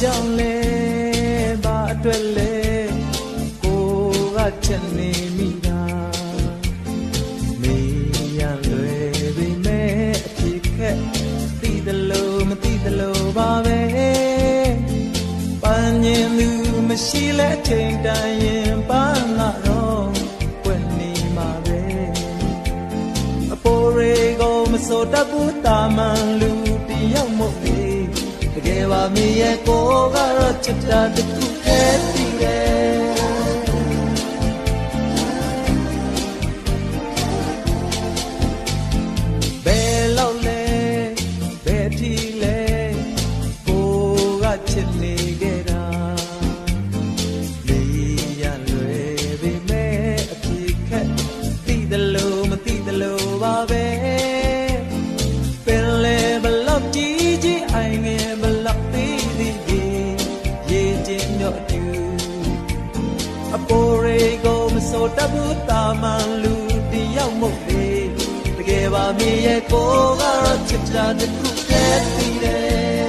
ကြောင့်လဲဘာအတွက်လဲကိုကချက်နေမိတာမေးရလွယ်ပေမဲ့အဖြစ်ခက်သိတယ်လို့မသိတယ်လို့ပါပဲပန်းညင်သူမရှိလဲအချိန်တိုင်းရင်ပန်းလာတော့ပွင့်နေမှာပဲအပေါ်ရေကိုမစိုးတတ်ဘူးတာမန်လူတယောက်မို့လေတကယ်ပါမြေရဲ့ကိုကတော့ချစ်တာတစ်ခုတည်းတည်တယ်ဘယ်လောက်လဲဘယ်ထီလဲကိုကချစ်နေခဲ့တာလေးရလွယ်ပေမဲ့အဖြစ်ခက်သိတယ်လို့မသိတယ်လို့ပါပဲပင်လေဘလောက်ကြီးကြီးအိုင်ငယ်ဘလောက်သေးသေးရေကျင်းညော့တူအပေါ်ရေကိုမစိုးတတ်ဘူးတာမန်လူတယောက်မို့လေတကယ်ပါမြေရဲ့ကိုကတော့ချစ်တာတစ်ခုတည်းတည်တယ်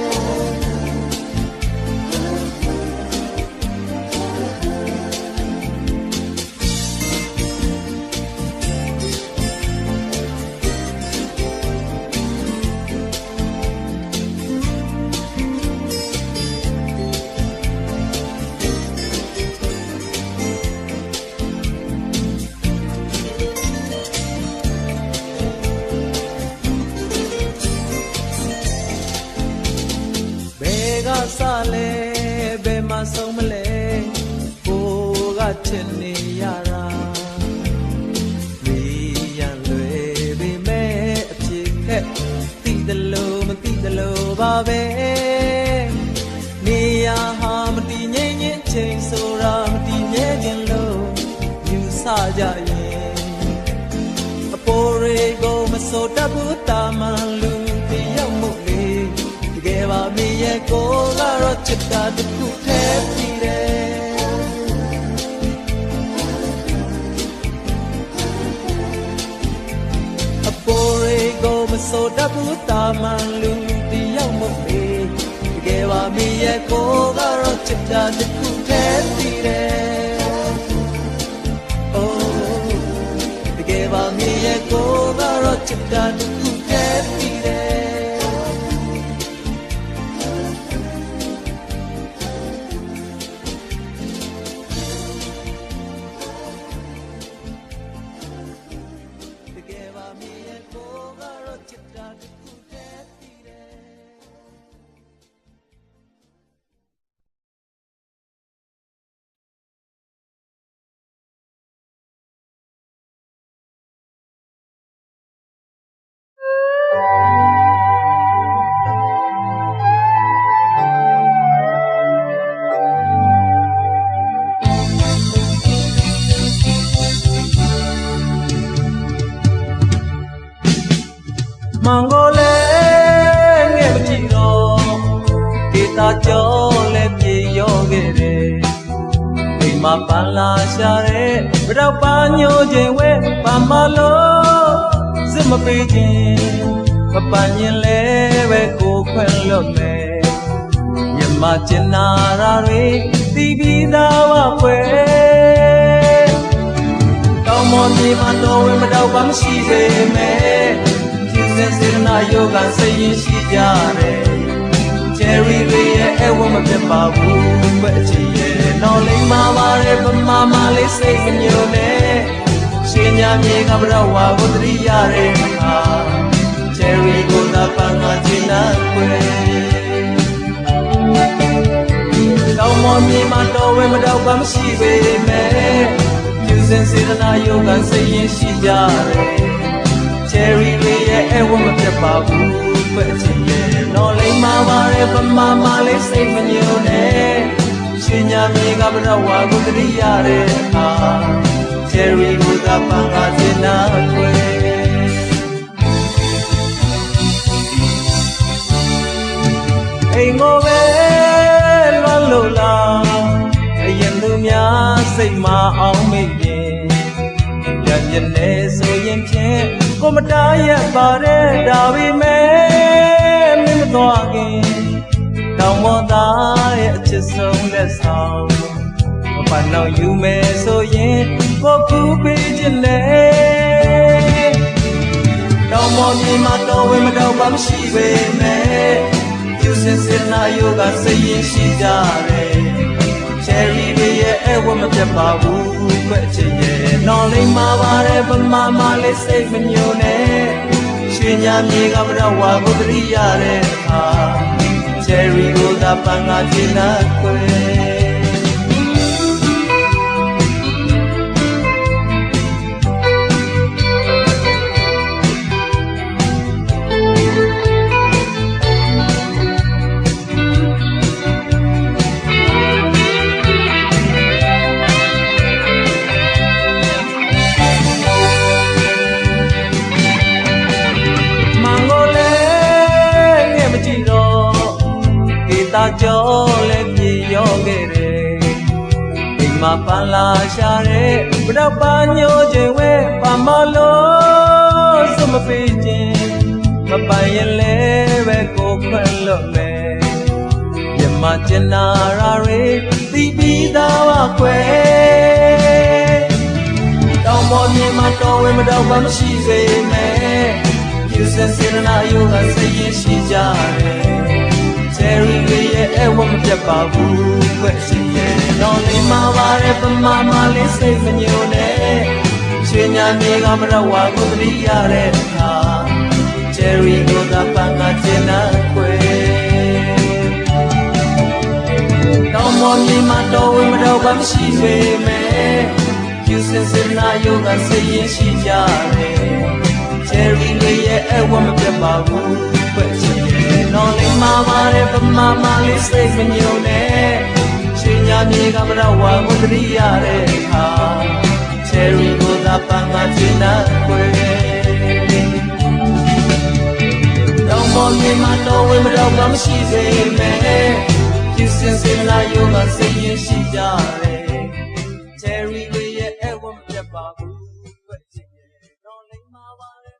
စလဲဘယ်မှာဆုံးမလဲကိုကချစ်နေရတာလေးရလွယ်ပေမဲ့အဖြစ်ခက်သိတယ်လို့မသိတယ်လို့ပါပဲနေရဟာမတည်ငြိမ်ခြင်းချိန်ဆိုတာမတည်မြဲခြင်းလို့ယူဆကြရင်အပေါ်ရေကိုမစိုးတတ်ဘူးတာမန်လူတယောက်မို့လေတကယ်ပါမြေရဲ့ကိုကတော့ချစ်တာတစ်ခုတည်းတည်တယ်အပေါ်ရေကိုမစိုးတတ်ဘူးတာမန်လူတယောက်မို့လေတကယ်ပါမြေရဲ့ကိုကတော့ချစ်တာတစ်ခုတည်းတည်တယ်အိုးတကယ်ပါမြေရဲ့ကိုကတော့ချစ်တာတစ်ခုတည်းတည်တယ်မန်ကိုလေငဲ့မကြည့်တော့ဒေတာကြောလဲပြေရောခဲ့တယ်အိမ်မှာပန်းလာရှာတဲ့ဘရောက်ပါညိုခြင်းဝဲပါမလို့စစ်မပေးခြင်းမပန်းရင်လဲပဲကိုခွင့်လွတ်မယ်မြမကျင်နာရာတွေတီးပြီးသားဝခွဲကောင်းမွန်ဒီမှာတော့ဝဲမတော့ပါမရှိပေမဲ့စေတနာယောဂစိတ်ရင်းရှိကြတယ်ချယ်ရီတွေရဲ့အဝတ်မပြတ်ပါဘူးပဲအချီရဲ့နော်လိမ္မာပါတယ်ပမာမလေးစိတ်မညိုနဲ့ရှင်ညာမြေကဘရဝါကိုတရိရတဲ့အခါချယ်ရီကိုသာပန်းငါချင်နာခွဲကောင်းမွန်မြေမှာတော့ဝဲမတော့ပါမရှိပေမဲ့ယူစင်စေတနာယောဂစိတ်ရင်းရှိကြတယ်Cherry လေးရဲ့အဝတ်မပြတ်ပါဘူးပဲအချင်ရဲ့နော်လိမ္မာပါတယ်ပမာမလေးစိတ်မညိုနဲ့ရှင်ညာမြေကဘရဝါကိုတရိရတဲ့အခါ Cherry ကိုသာပန်းကားစင်နာခွဲအိမ်ကိုပဲလွမ်းလို့လားအရင်သူများစိတ်မအောင်မေ့ရင်ရရနေဆိုရင်ဖြင့်ကိုမတားရပါတယ်ဒါပေမဲ့မင်းမသွားခင် တောင်ပေါ်သားရဲ့အချစ်ဆုံးလက်ဆောင်မပန်းတော့ယူမယ်ဆိုရင်ကိုကူပေးခြင်းနဲ့တောင်ပေါ်မြေမှာတော်ဝင်မတော်ပါမရှိပေမဲ့ယူစင်စင်နာယောကစိတ်ရင်ရှိကြတယ်Cherry တွေရဲ့အဝတ်မပြတ်ပါဘူးခွဲ့ချင်ရဲ့နော်လိမ့်မှာပါတယ်ဗမာမလေးစိတ်မညိုနဲ့ရွှေညာမြေကမတော်ဝါကိုတရိရတဲ့အခါ Cherry ကိုသာပန်းကပြင်းနာခွဲကြောလည်းပြေရောခဲ့တယ်အိမ်မှာပန်းလာရှာတဲ့ဘတော့ပန်းညိုခြင်းဝဲပန်းမလို့စမပေးခြင်းမပန်းရင်လည်းပဲကိုခွင့်လွတ်မယ်မြမကျင်နာရာတွေသိပြီးသားပါခွဲတောင်ပေါ်မြေမှာတော်ဝင်မတော်ပါမရှိစေနဲ့ယူစင်စင်နာယောကစိတ်ရင်ရှိကြတယ်Cherry တွေရဲ့အဝတ်မပြတ်ပါဘူးခွဲ့ရှင်ရဲ့နော်လိမ့်မှာပါတယ်ဗမာမလေးစိတ်မညိုနဲ့ရွှေညာမြေကမတော်ဝါကိုတရိရတဲ့အခါ Cherry ကိုသာပန်းကကျင်းနာခွဲတောင်ပေါ်မြေမှာတော်ဝင်မတော်ပါမရှိပေမဲ့ယူစင်စင်နာယောကစိတ်ရင်ရှိကြတယ် Cherry တွေရဲ့အဝတ်မပြတ်ပါဘူးခွဲ့ရှင်နော်လိမ့်မှာပါတယ်ဗမာမလေးစိတ်မညိုနဲ့ရွှေညာမြေကမတော်ဝါကိုတရိရတဲ့အခါ Cherry ကိုသာပန်းကကျင်းနာခွဲတောင်ပေါ်မြေမှာတော်ဝင်မတော်ပါမရှိစေမဲ့ယူစင်စင်လာယောကစိတ်ရင်ရှိကြတယ် Cherry တွေရဲ့အဝတ်မပြတ်ပါဘူးခွဲ့ချင်ရဲ့နော်လိမ့်မှာပါတယ်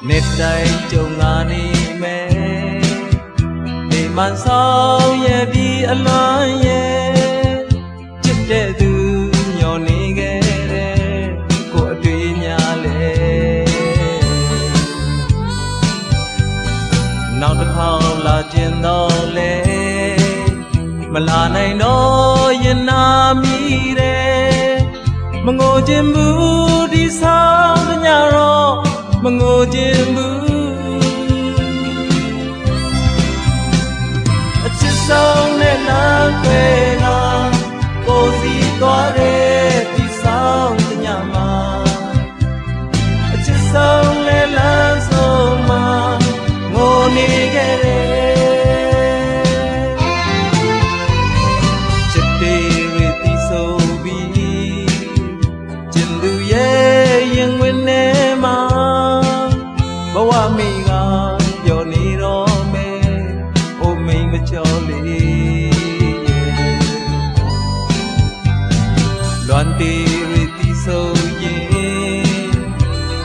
နှစ်တိုင်းကြုံငါနေမယ်ဒီမှန်ဆောင်ရဲ့ပြီးအလွန်ရဲ့ချစ်တဲ့သူညော်နေခဲ့တဲ့ကိုအတွေ့များလဲနောက်တစ်ခေါက်လာခြင်းတော့လဲမလာနိုင်တော့ရင်နာမိတယ်မငိုခြင်းဘူးဒီဆောင်ညတော့မငိုခြင်းဘူးအချစ်ဆုံးနဲ့နာခွဲကကိုစီသွားတဲ့ဒီဆောင်ညမှာအချစ်ဆုံးနဲ့လမ်းဆုံးမှာငိုနေခဲ့တယ်ချစ်သေးရသည်ဆိုပြီးကျင်သူရဲ့ရင်ဝင်နေမှာဘဝမိကပျော်နေတော့မယ်အိုမိန်မကျော်လေးလွမ်းတေရသည်ဆိုရင်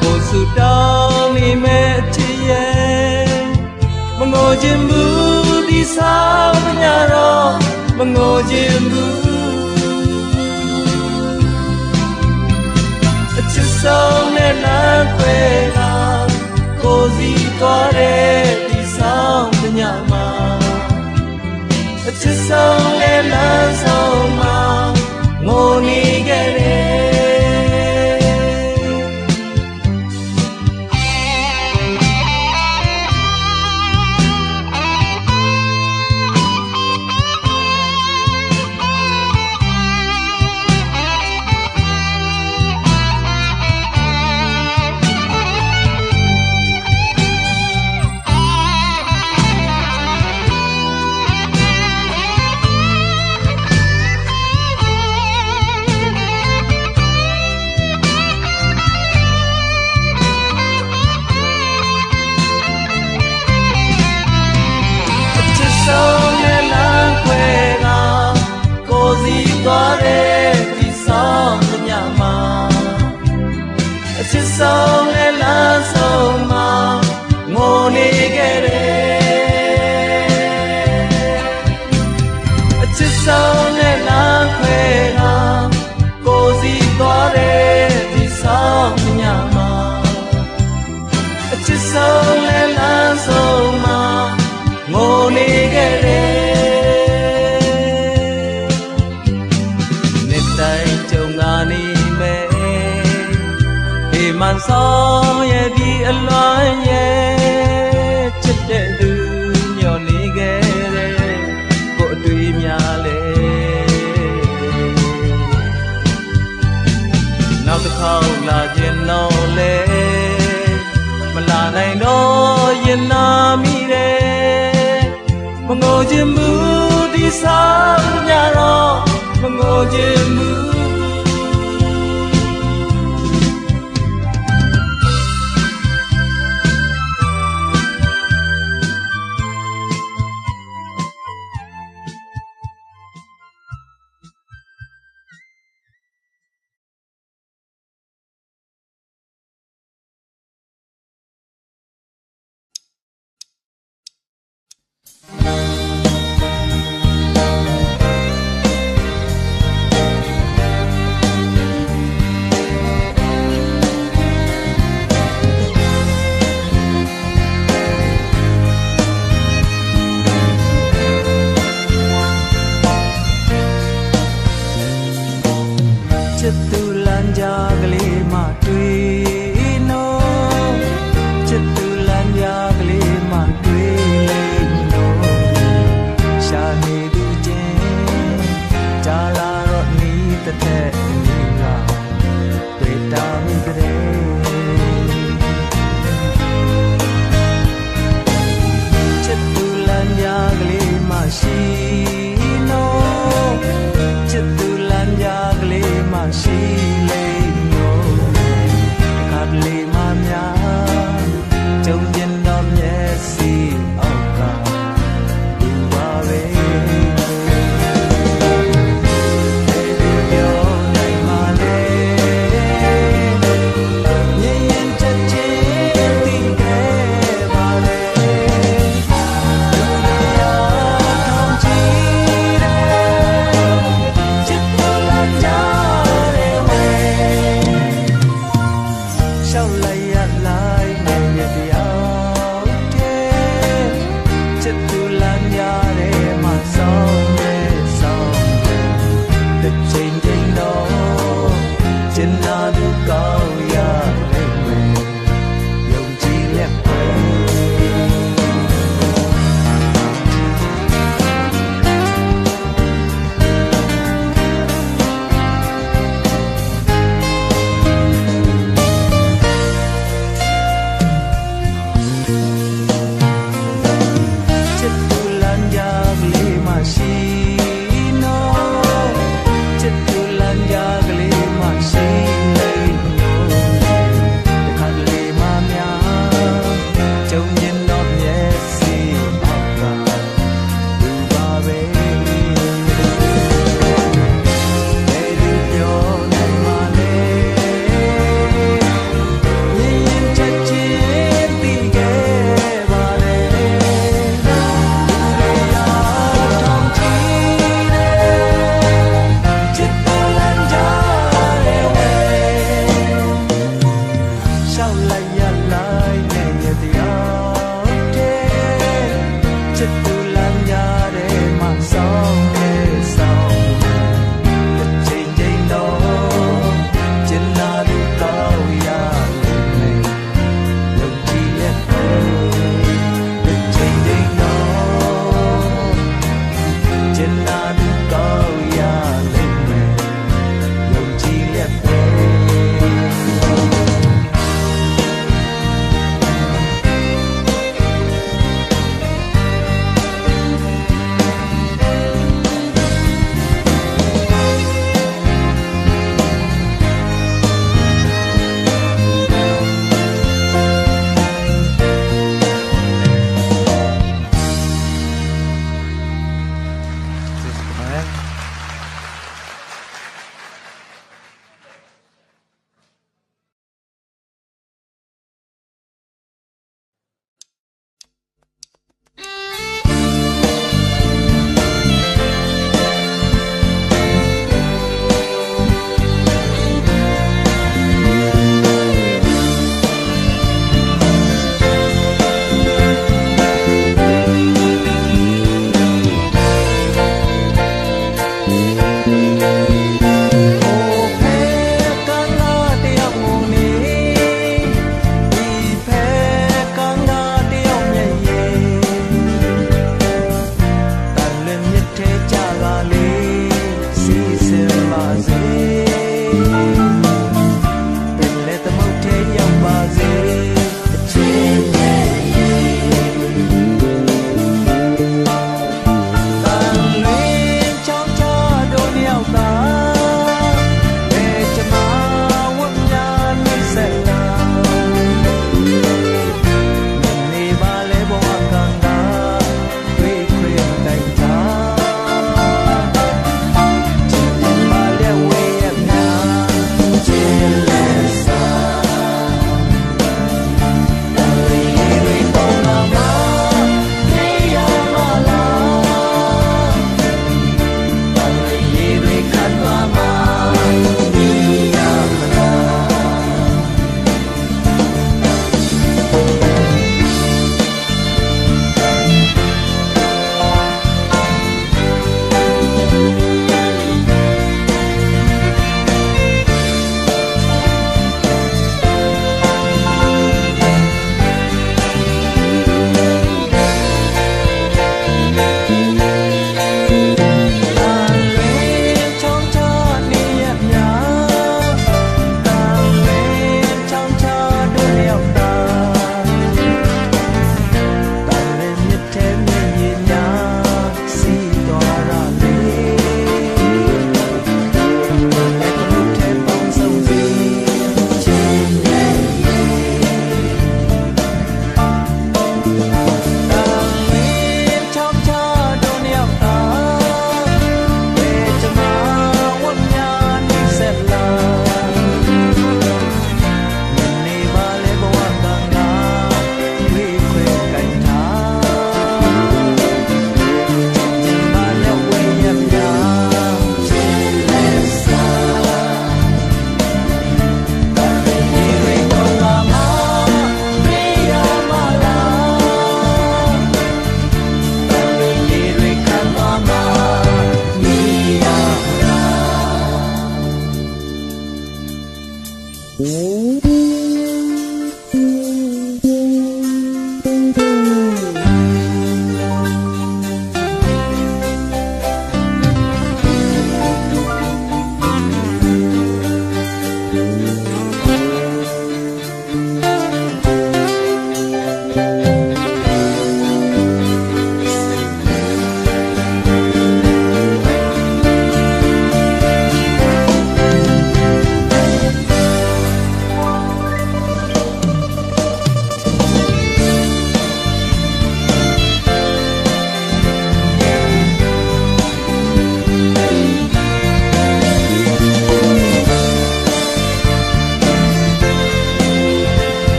ကိုစုတောင်းနေမဲ့ချစ်ရဲ့မငိုခြင်းဘူးဒီဆောင်ညတော့မငိုခြင်းဘူးအချစ်ဆုံးနဲ့လမ်းခွဲတာကိုစီသွားတဲ့ဒီဆောင်ညမှာအချစ်ဆုံးနဲ့လမ်းဆုံးမှာငိုနေခဲ့တယ် သွားတဲ့ဒီဆောင်ညမှာအချစ်ဆုံးလဲလမ်းဆုံးမှာငိုနေခဲ့တယ်အချစ်ဆုံးလဲလမ်းခွဲတာကိုစီသွားတဲ့ဒီဆောင်ညမှာအချစ်ဆုံးလဲလမ်းဆုံးမှာငိုနေခဲ့တယ်နှစ်တိုင်းကြုံလာနေမယ်ဒီမန်ဆောင်ရဲ့ဒီအလွမ်းရဲ့ချစ်တဲ့သူမျောနေခဲ့တယ်ကိုအတွေ့များလဲနောက်တစ်ခေါက်လာခြင်းတော့လဲမလာနိုင်တော့ရင်နာမိတယ်မငိုခြင်းမူဒီဆောင်ညတော့မငိုခြင်းမူ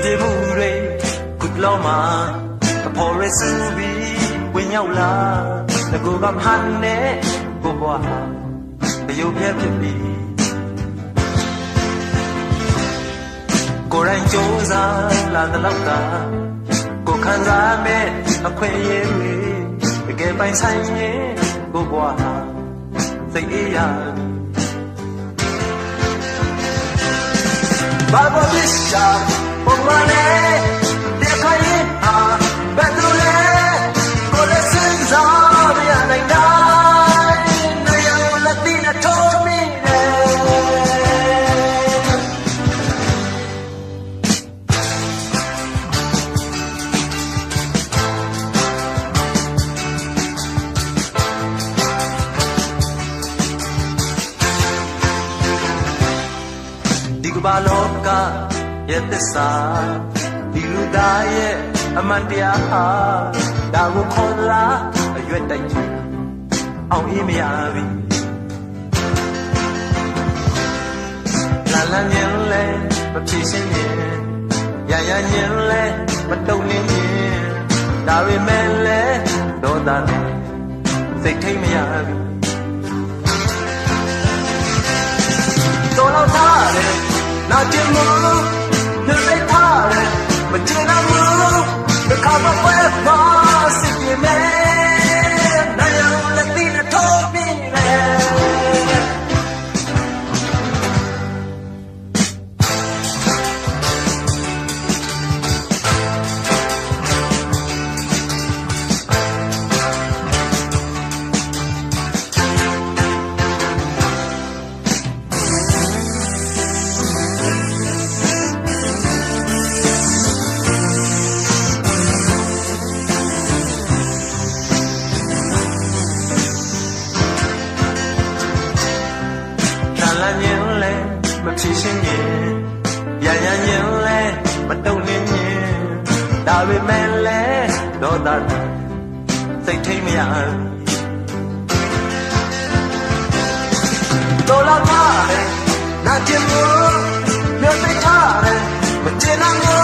ပြေမှုတွေခုလောမှာအဖော်ရစုပြီးဝင်ရောက်လာငကိုကမှန်းနဲ့ကိုဘွားဟာတရုပ်ပြက်ဖြစ်ပြီးကိုယ်တိုင်ကြိုးစားလာတဲ့လောက်ကကိုခံစားမဲ့အခွင့်အရေးတွေတကယ်ပိုင်ဆိုင်ရင်ကိုဘွားဟာစိတ်အေးရဘာဘောပစ္စယာပုံမှန်နဲ့တဲ့ခိုင်အားဘယ်သူလဲကိုလည်းစဉ်းစားမရနိုင်တိုင်းနေရလက်တိနဲ့ထိုးမိတယ်ဒီကဘာလောကရဲ့သစ္စာဒီလူသားရဲ့အမှန်တရားဟာဒါကိုခေါ်လာအရွက်တိုက်ချင်အောင်အေးမရပြီလာလာညင်လဲမဖြေရှင်းရင်ရရညင်လဲမတုံနေရင်ဒါပေမဲ့လဲဒေါသနဲ့စိတ်ထိတ်မရပြီတော်လောက်ထားတယ်နာကျင်မို့နှိမ့်ထားတယ်မကျင်တော့ဘူးThe cover where boss if you man now you let me told meလာညင်လဲမဖြေရှင်းရင်ရရညင်လဲမတုံနေရင်ဒါပေမဲ့လဲဒေါသစိတ်ထိတ်မရတော်လာပါတယ်နာကျင်လို့မြို့သိထားတယ်မကျင်နိုင်ဘူး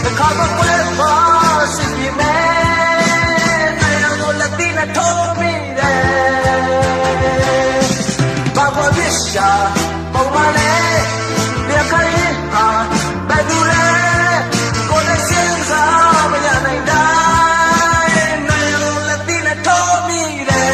တစ်ခါတော့ပွဲပါစစ်ပြမဲနိုင်တော့လက်တိနဲ့ထိုးမိတယ်ဘာဘောပစ္စယာပုံမှန်နဲ့ပြခိုင်ဟာဘယ်သူလဲကိုယ်နဲ့စဉ်းစားမရနိုင်တိုင်းနိုင်လို့လက်တိနဲ့ထိုးမိတယ်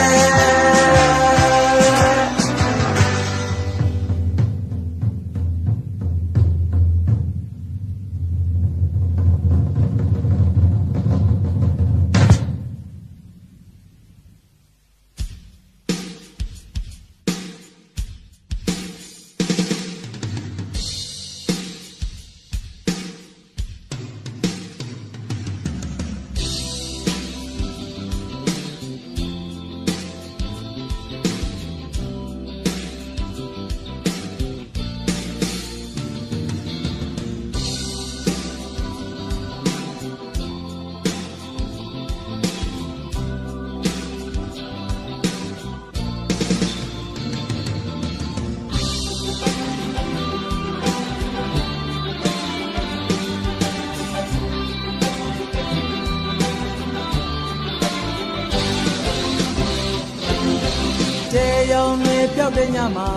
ရောင်နေပြောက်တဲ့ညမှာ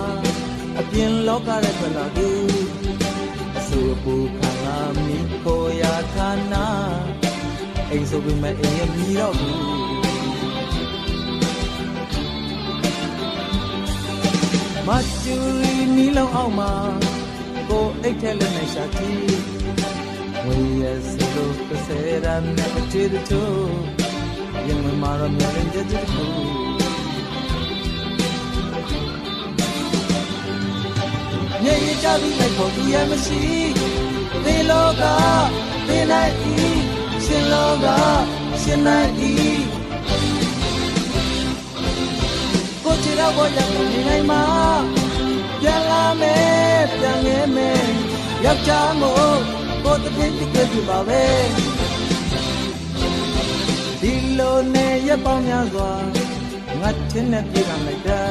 အပြင်လောကရဲ့ထွက်လာသူအဆူပူခံလာမိကိုရာဌာနအိမ်ဆိုပေမဲ့အိမ်ရဲ့မြည်တော့ဘူးမချူရီမီလုံးအောင်မှာကိုအိတ်ထဲလက်နဲ့ရှာကြည့်ဝေးရစလို့ကစရမ်းနဲ့အချစ်တို့ရင်မမာရမြင်တဲ့တူမြေရကြပြီးလိုက်ဖို့သူရမရှိသေလောကသေနိုင်ဤရှင်လောကရှင်နိုင်ဤကိုချီတော့ဘောရနေနိုင်မှာပြန်လာမယ်ပြန်ငဲမယ်ယောက်ျားမို့ကိုတည်းတကယ်ပြပါပဲဒီလိုနဲ့ရပောင်းများစွာငါချင်းနဲ့ပြေးလာလိုက်တာ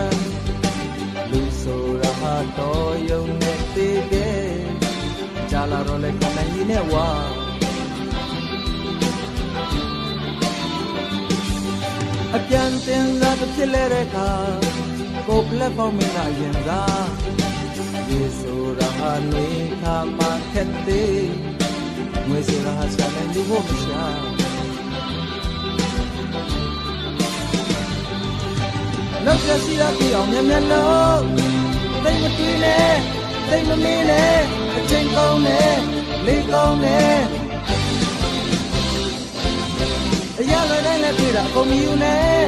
လူဆိုတာဟာတော်ယုံနဲ့သေးခဲ့ ကြာလာတော့လဲကိုနိုင်ကြီးနဲ့ဝါအပြန်တင်စားတစ်ဖြစ်လဲတဲ့အခါကိုပလက်ပေါင်းမင်းကရင်စားဒီဆိုတာဟာနှွေခါမှခက်သေးငွေဆိုတာဟာရှာနေလူဖို့မရှာလောက်ရစီရပြအောင်မြတ်မြတ်လို့သိမတွေးနဲ့သိမမင်းနဲ့အချိန်ကောင်းနဲ့လေးကောင်းနဲ့အရာလည်းတိုင်းလည်းပြေတာအကုန်မြူနဲ့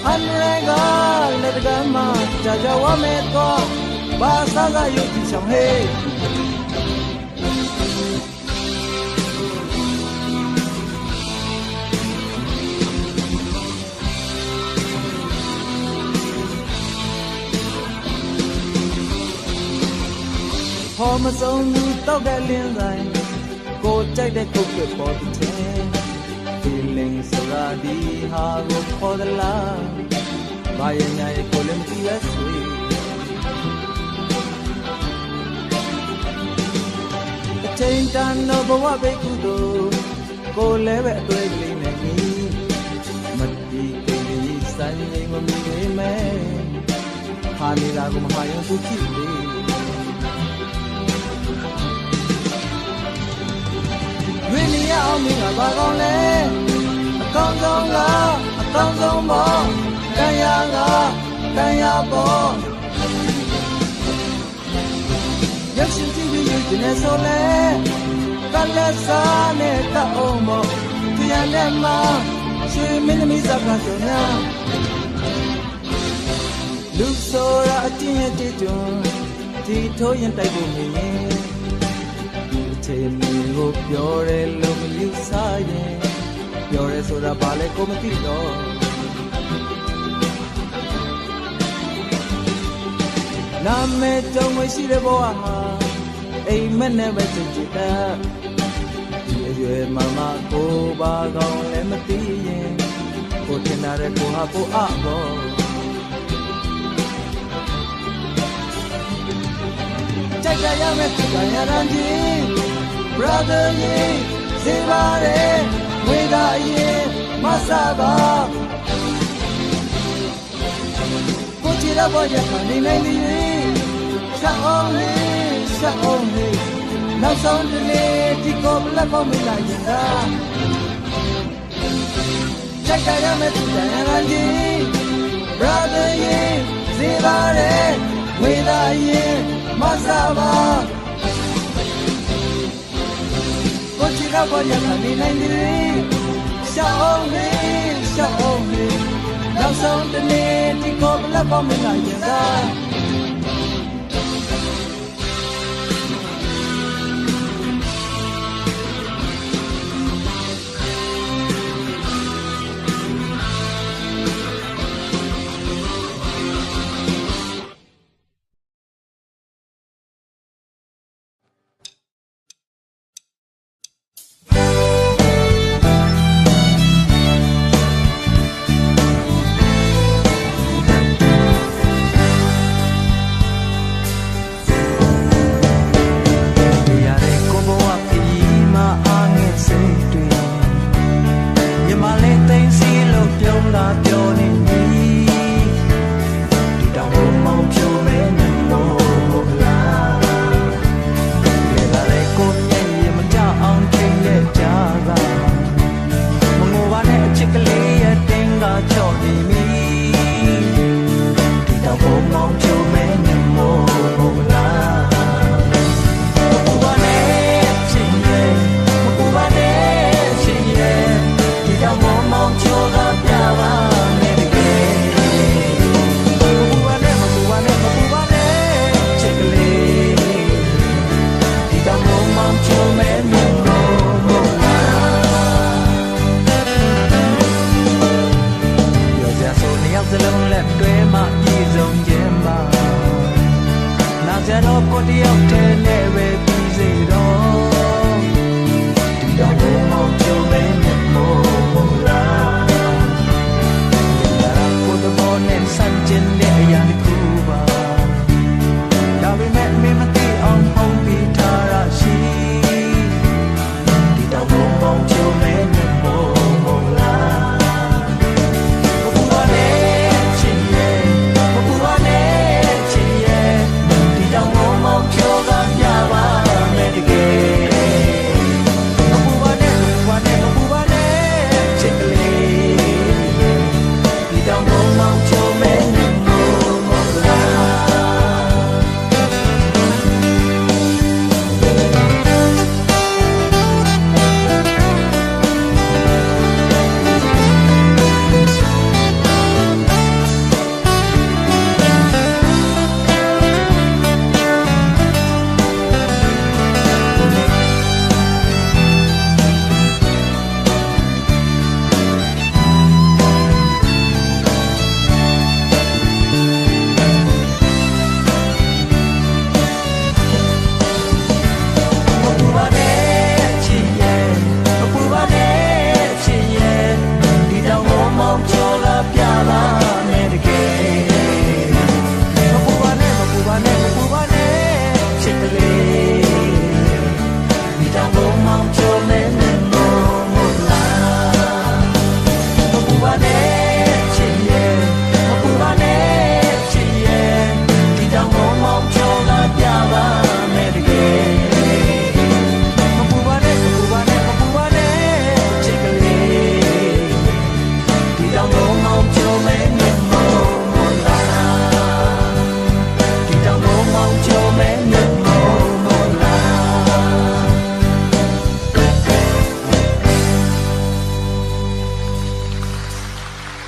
အန်ရကလက်တကမ်းမှာကြာကြာဝမဲတော့ဘာသာကယုတ်ကြည်ဆောင်ဟေးพอมาส่งดูတောက်တဲ့လင်းဆိုင်ကိုကြိုက်တဲ့ခုတ်ဖြစ်ပေါ်တဲ့ feeling ဆိုတာဒီဟာကိုခေါ်သလားဘာရဲ့ညာရဲ့ကိုလည်းမသိရဆွေအချိန်တန်တော့ဘဝပဲကုသိုလ်ကိုလည်းပဲအတွေ့ကလေးနဲ့မီမတီးကိလေးဆိုင်ရင်မမီနေမယ်ဟာနေတာကိုမဟာရုံသူဖြစ်လေဝိနည်းအောင်မင်းကဘာကောင်းလဲအကောင်းဆုံးလားအကောင်းဆုံးပေါ့တရားကတရားပေါ့ရုပ်ရှင်ကြည့်ပြီးယူနေဆိုလဲကလစားနဲ့တအောင်ပေါ့တရားနဲ့မှရွှေမင်းသမီးစကားဆိုညာလူဆိုတာအချင်းရဲ့ကြည်ကျွန်းဒီထိုးရင်တိုက်ဖို့မင်းချိန်ကိုပြောတယ်လို့မယူဆရင်ပြောရဲဆိုတာဘာလဲကိုမသိတော့နာမည်ကြောင့်မရှိတဲ့ဘဝမှာအိမ်မက်နဲ့ပဲချစ်ချစ်တာဒီအရွယ်မှာကိုဘာကောင်းလဲမသိရင်ကိုထင်တာတဲ့ကိုဟာကိုအဘောကြိုက်ကြရမယ်ကြိုက်ကြရတဲ့ကြီး brother ရေစေပါရဲဝေဒာရေမဆာပါကိုချီရပေါ်ရနေနေပြီရှောင်းလေးရှောင်းလေးနောက်ဆုံးတနေ့ဒီကိုဘလက်ပေါ်မလာရင်သာကြိုက်ကြရမယ်ကြိုက်ကြရတဲ့ကြီး brother ရေစေပါရဲဝေဒာရေမဆာပါကိုချီရပေါ်ရနေနေပြီရှောင်းလေးရှောင်းလေးနောက်ဆုံးတနေ့ဒီကိုဘလက်ပေါ်မလာရင်သာ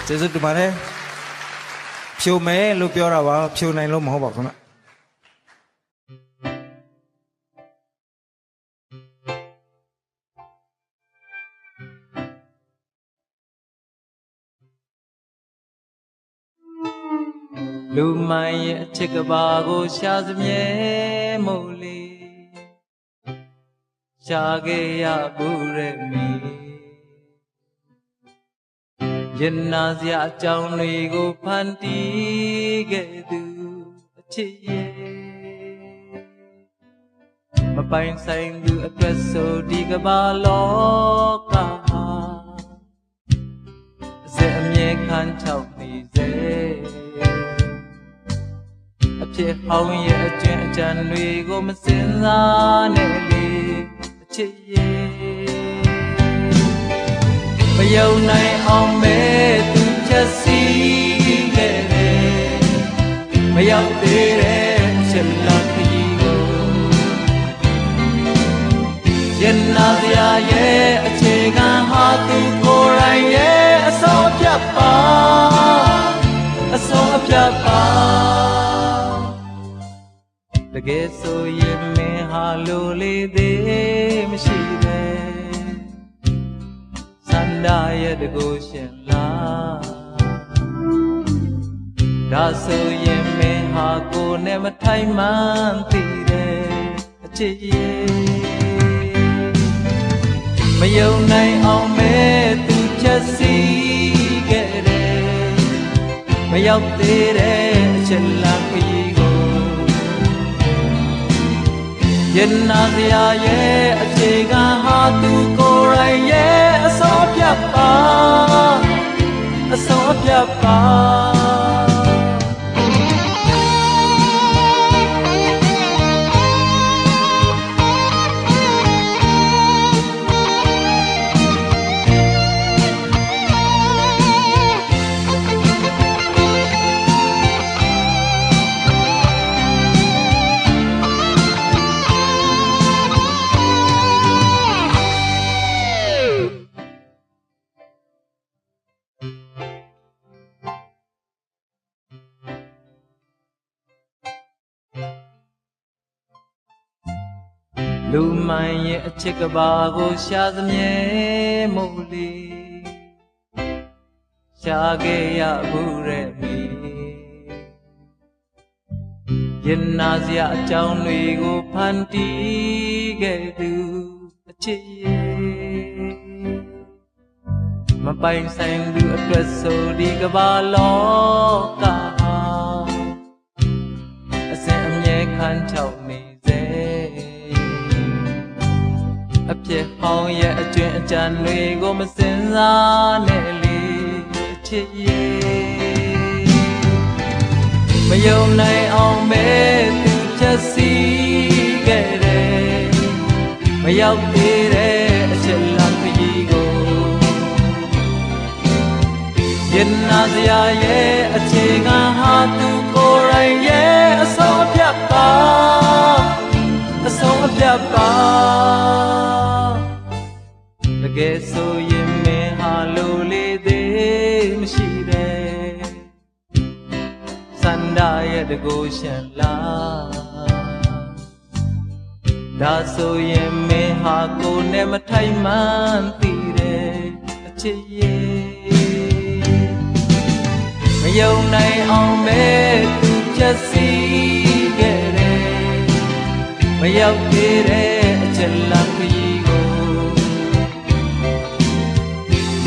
ကျေးဇူးတင်ပါတယ်ဖြိုမယ်လို့ပြောတာပါဖြိုနိုင်လို့မဟုတ်ပါဘူးခင်ဗျလူမိုင်းရဲ့အချစ်ကဘာကိုရှာစမြဲမို့လေရှာခဲ့ရဘူးရဲ့မီရင်နာစရာအကြောင်းတွေကိုဖန်တီးခဲ့သူအချစ်ရဲ့မပိုင်ဆိုင်သူအတွက်ဆိုဒီကဘာလောကဟာအစအမြဲခံချောက်နေစေအဖြစ်ဟောင်းရဲ့အကျဉ်းအကြံတွေကိုမစင်စားနဲ့လေအချစ်ရဲ့မယုံနိုင်အောင်မဲ့သူချက်စီခဲ့တယ်မရောက်သေးတဲ့အချက်လောက်ခရီးကိုရင်နာစရာရဲ့အခြေခံဟာသူကိုယ်တိုင်ရဲ့အဆုံးဖြတ်ပါအဆုံးဖြတ်ပါတကယ်ဆိုရင်မင်းဟာလိုလေသေးမရှိတဲ့စန္ဒရဲ့တကူရှင်လားဒါဆိုရင်မင်းဟာကိုယ်နဲ့မထိုင်မှန်းသိတဲ့အချစ်ရဲ့မယုံနိုင်အောင်မဲ့သူချက်စီခဲ့တယ်မရောက်သေးတဲ့အချက်လားခရီးကိုရင်နာစရာရဲ့အခြေခံဟာသူကိုယ်တိုင်ရဲ့အဆုံးဖြတ်ပါအဆုံးဖြတ်ပါလူမိုင်းရဲ့အချစ်ကဘာကိုရှာစမြဲမို့လေရှာခဲ့ရဘူးရဲ့မီရင်နာစရာအကြောင်းတွေကိုဖန်တီးခဲ့သူအချစ်ရဲ့မပိုင်ဆိုင်သူအတွက်ဆိုဒီကဘာလောကဟာအစဉ်အမြဲခံချောက်နေစေအဖြစ်ဟောင်းရဲ့အကျွင်းအကြံတွေကိုမစင်စားနဲ့လေအချစ်ရဲ့မယုံနိုင်အောင်မဲ့သူချက်စီခဲ့တယ်မရောက်သေးတဲ့အချက်လောက်ခရီးကိုရင်နာစရာရဲ့အခြေခံဟာသူကိုယ်တိုင်ရဲ့အဆုံးဖြတ်ပါအဆုံးဖြတ်ပါတကယ်ဆိုရင်မင်းဟာလိုလေသေးမရှိတဲ့စန္ဒရဲ့တကူရှင်လားဒါဆိုရင်မင်းဟာကိုယ်နဲ့မထိုင်မှန်းသိတဲ့အချစ်ရဲ့မယုံနိုင်အောင်မဲ့သူချက်စီခဲ့တယ်မရောက်သေးတဲ့အချက်လောက်ခရီးကို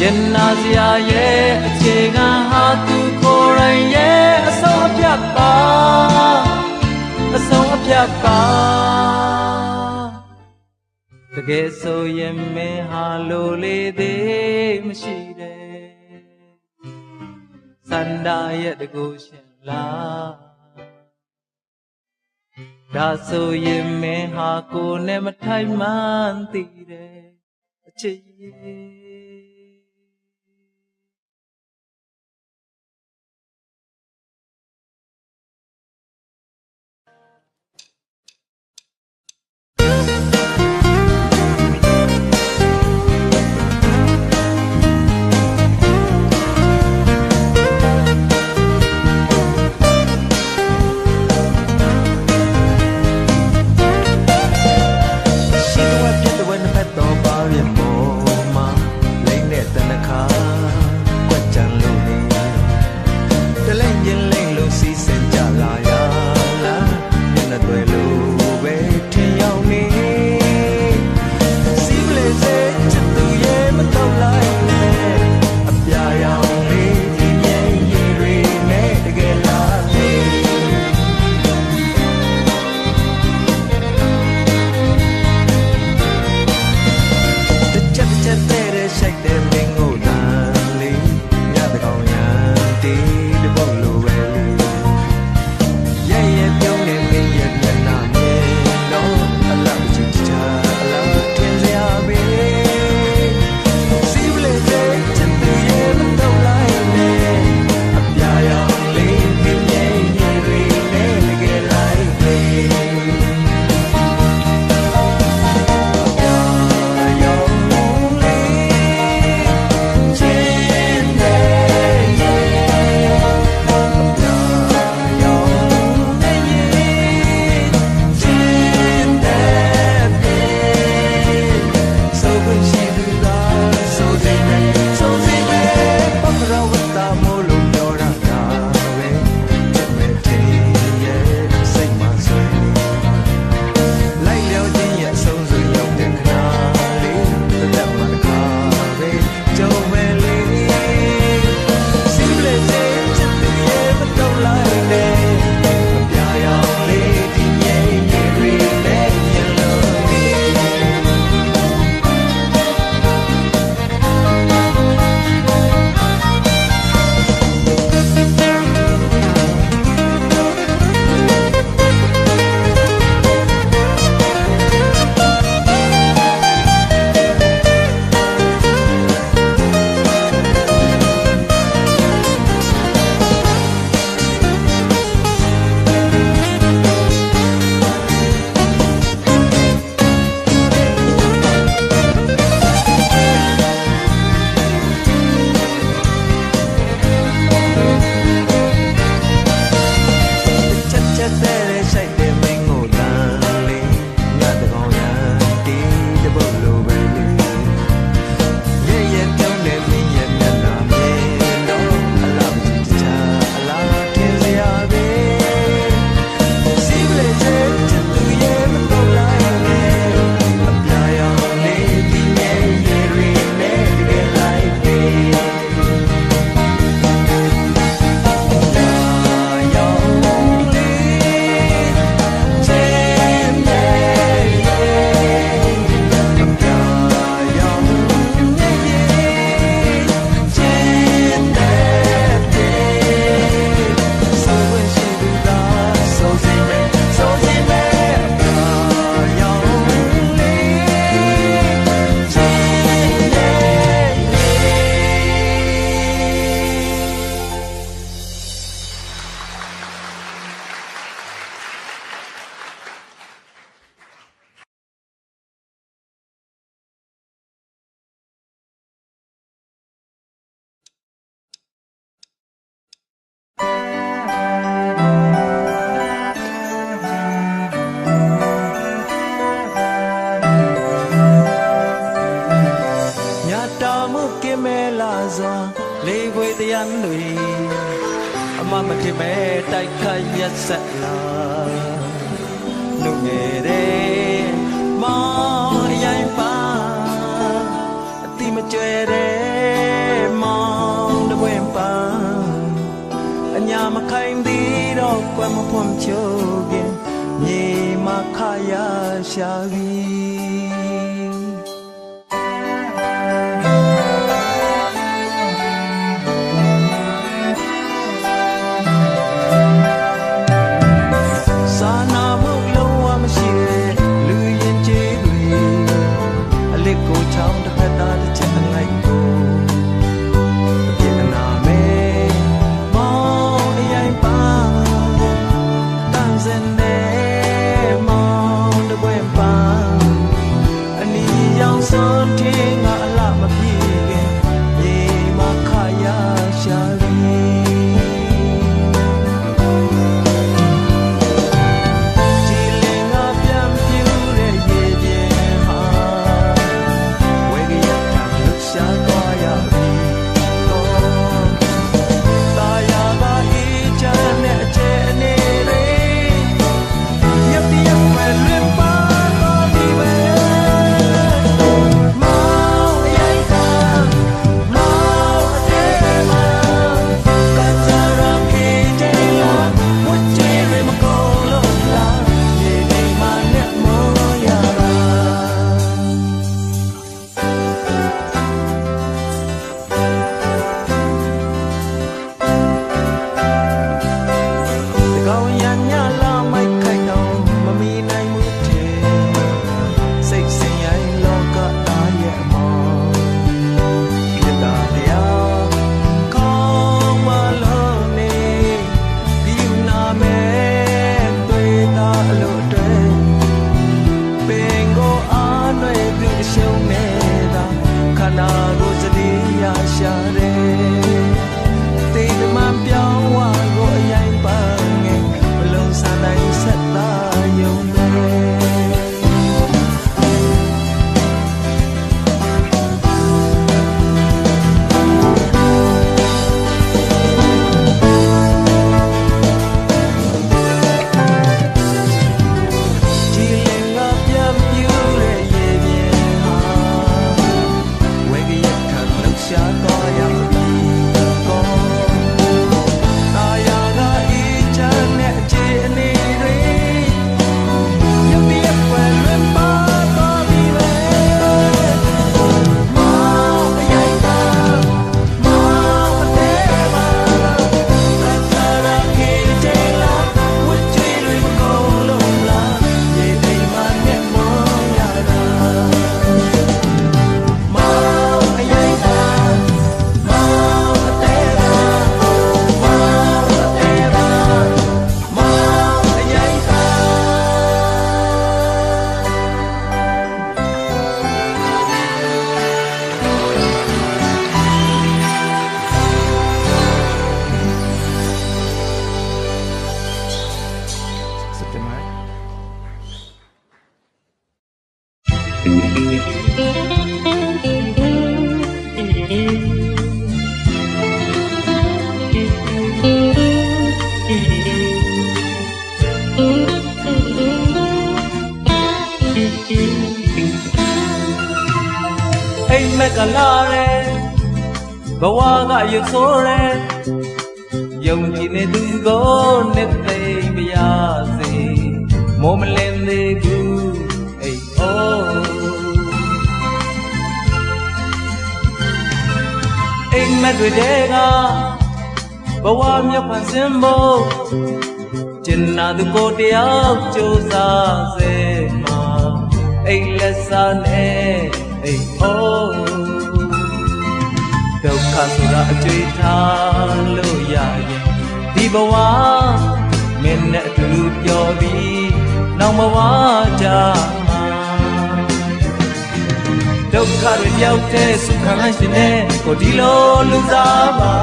ရင်နာစရာရဲ့အခြေခံဟာသူကိုယ်တိုင်ရဲ့အဆုံးဖြတ်ပါအဆုံးဖြတ်ပါတကယ်ဆိုရင်မင်းဟာလိုလေသေးမရှိတဲ့စန္ဒရဲ့တကူရှင်လားဒါဆိုရင်မင်းဟာကိုယ်နဲ့မထိုင်မှန်းသိတဲ့အချစ်ရဲ့ စွာလေးခွေတရားတွေအမမထင်မဲ့တိုက်ခတ်ရက်ဆက်လာလူငယ်တဲ့မောင်ရိုင်းပါအတိမကြွယ်တဲ့မောင်တပွင့်ပါအညာမခိုင်သေးတော့ကွယ်မဖွံ့ဖြိုးခင်မြေမခရရှာပြီကလာရဲဘဝကရုပ်ဆိုးရဲယုံကြည်နေသူကိုနှစ်သိမ့်ပြရစေမိုးမလင်းသေးဘူးအိတ်အိုးအိမ်မက်တွေတဲကဘဝမြတ်ဖန်ဆင်းဖို့ကျင်နာသူကိုတယောက်ကြိုးစားစေမှာအိမ်လက်စားနဲ့အိတ်အိုးဒုက္ခဆိုတာအတွေ့ထားလို့ရရင်ဒီဘဝမင်းနဲ့အတူပြောပြီးနောက်ဘဝကြမှာဒုက္ခတွေပြောက်တဲ့စုခံလိုက်ရှင်နဲ့ကိုဒီလိုလူစားပါ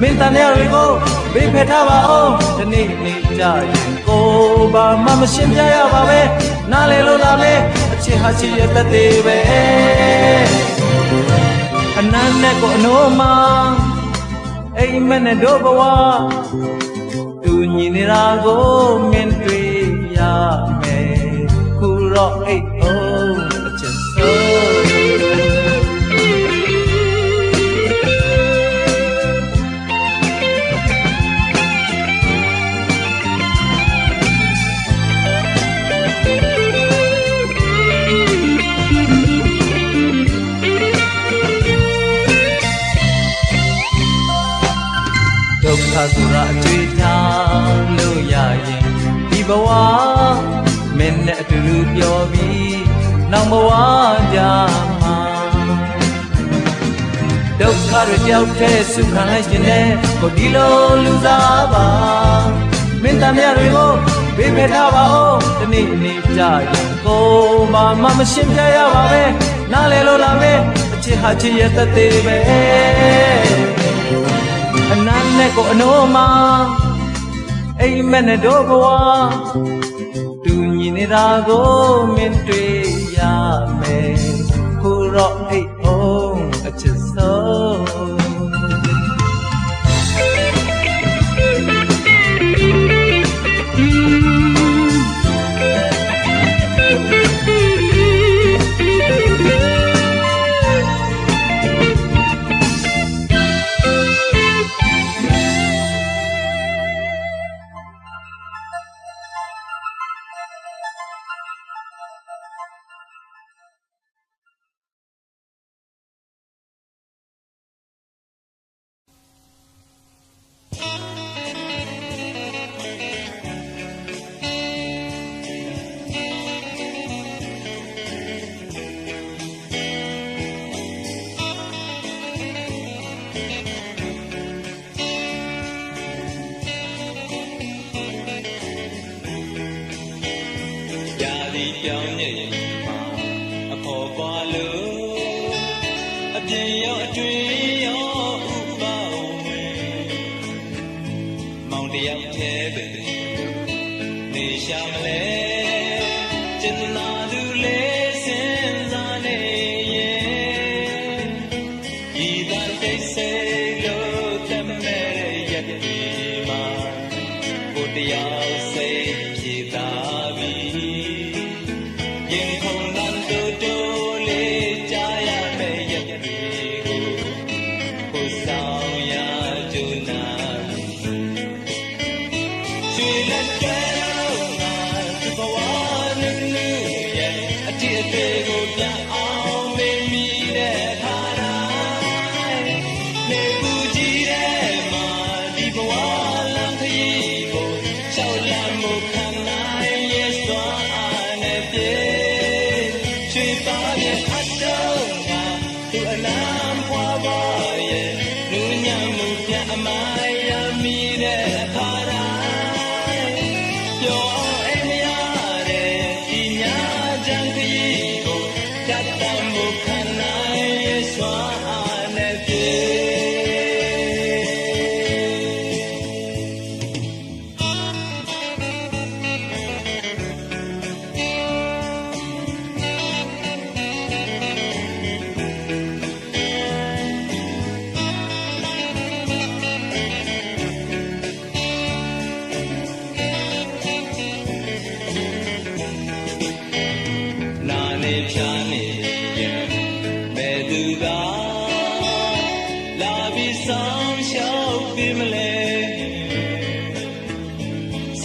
မင်းတန်ရတွေကိုဘေးဖယ်ထားပါအောင်ဒီနေ့နေကြရင်ကိုဘာမှမရှင်းပြရပါပဲနားလေလို့လားလေအချစ်ဟာရှိရတတ်သေးပဲအနန္တ ကိုအနိုးမှာအိမ်မက်နဲ့တို့ဘဝတူညီနေတာကိုမင်းတွေ့ရမယ်ခုတော့အိတ်အောင်အချစ်ဆုံးဒုက္ခဆိုတာအတွေ့ထားလို့ရရင်ဒီဘဝမင်းနဲ့အတူတူပြောပြီးနောက်ဘဝကြမှာဒုက္ခတွေကြောက်တဲ့စုခံလိုက်ခြင်းနဲ့ကိုဒီလိုလူစားပါမင်းတမ်းမြတွေကိုဘေးဖယ်ထားပါဦးဒီနေ့နေ့ကြရင်ကိုမရှင်းပြရပါပဲနားလေလို့လာမယ်အချစ်ဟာချစ်ရဲ့သက်သေးပဲအနမ်းနဲ့ကိုအနိုးမှာအိမ်မက်နဲ့တို့ဘဝတူညီနေတာကိုမင်းတွေ့ရမယ်ခုတော့အိတ်အောင်အချစ်ဆုံးပြောင်းနေမှာအဖို့ပွားလို့အပြင်ရောအတွင်းရောဥပဝင်မောင်တယောက်သေးပဲနေရှာမလဲကျင်နာသူလေးစင်စားနေရဲ့ဤသာတိတ်ဆိတ်လို့တမဲ့ရက်ဒီမှာကိုတယောက်စိတ်ပြေသာပြီ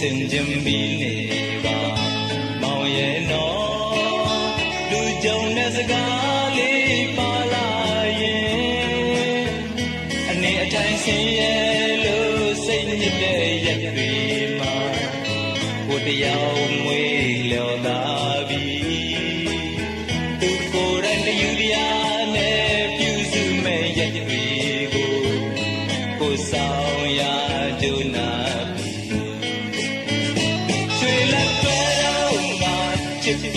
စင်ကြံပြီးနေပါမောင်ရဲ့နော်လူကြုံတဲ့စကားလေးပါလာရင်အနေအထိုင်ဆင်းရဲလို့စိတ်ညစ်တဲ့ရက်တွေမှာကိုတရားမွေးလျော်သာပြီသူကိုယ်တိုင်တယူတရားနဲ့ပြုစုမဲ့ရက်တွေကိုကိုဆောင်ရကြုံနာ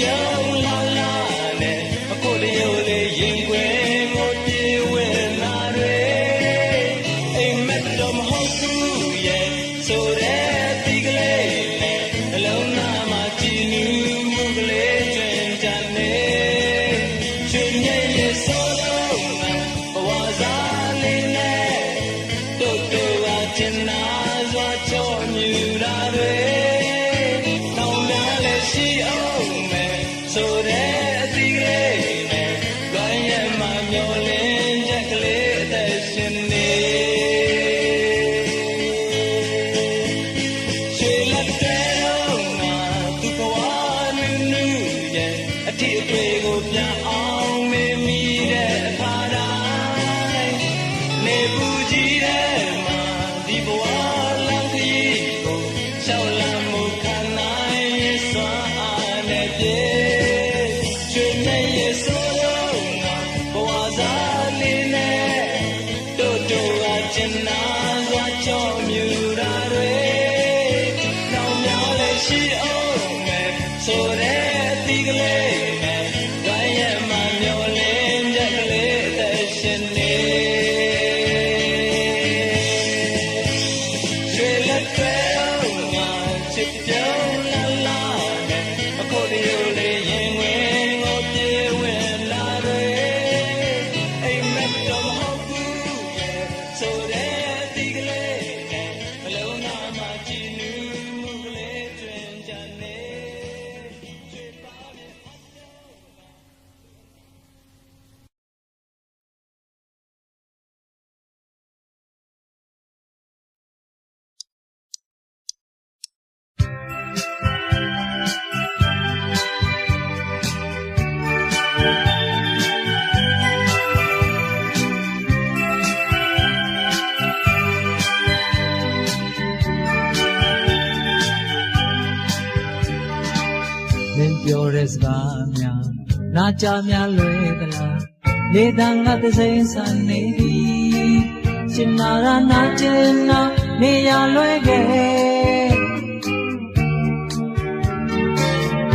ပြောင်းလာလာနဲ့အခုတည်းလေးရင်ခွင်ကိုပြေးဝင်လာတွေအိမ်မက်တော့မဟုတ်ဘူးရဲ့ဆိုတဲ့ဒီကလေးနဲ့အလုံးနာမှာကြည်နူးမှုကလေးကျွင်ကြနေရွှေမြဲရဲ့စောတော့ဘဝစား မျောလင်းချက်ကလေးအသက်ရှင်နေရွှေလက်တဲ့တော့ငါသူ့ဘဝနုနုရဲ့အထီးအတွေ့ကိုပြန်အောင်မေးမိတဲ့အခါတိုင်းနေပူကြီးတဲ့မှာဒီဘဝလမ်းခရီးကိုရှောက်လမ်းမှုခံနိုင်ရဲ့စွမ်းအားနဲ့ပြည့်ရွှေနဲ့ရဲ့ဆိုတော့ငါဘဝစားလေးနဲ့တို့တို့ကကျင်နာစွာချော့မြူတာတွေနောင်များလည်းရှိအောင်မယ်ဆိုတဲ့အသီးကလေးနဲ့ဝိုင်းရမှမျောလင်းချက်ကလေးအသက်ရှင်နေရွှေလက်တဲ့ငါချစ်ပြောင်းလာလာနဲ့အခုတည်းလေးရင်ဝင်ကိုပြေဝင်လာတွေအိမ်မက်တော့မဟုတ်ဘူးရဲ့ဆိုတဲ့အသီးကလေးနဲ့ဘလုံးနာမှာကြည်နူးမှုကလေးတွင်ကြနေရွှေပါမြေမင်းပြောတဲ့စကားများနာကြများလွယ်သလားလေတံငါသစိမ်းဆန်နေပြီရှင်နာရနာကျင်နာနေရလွယ်ခဲ့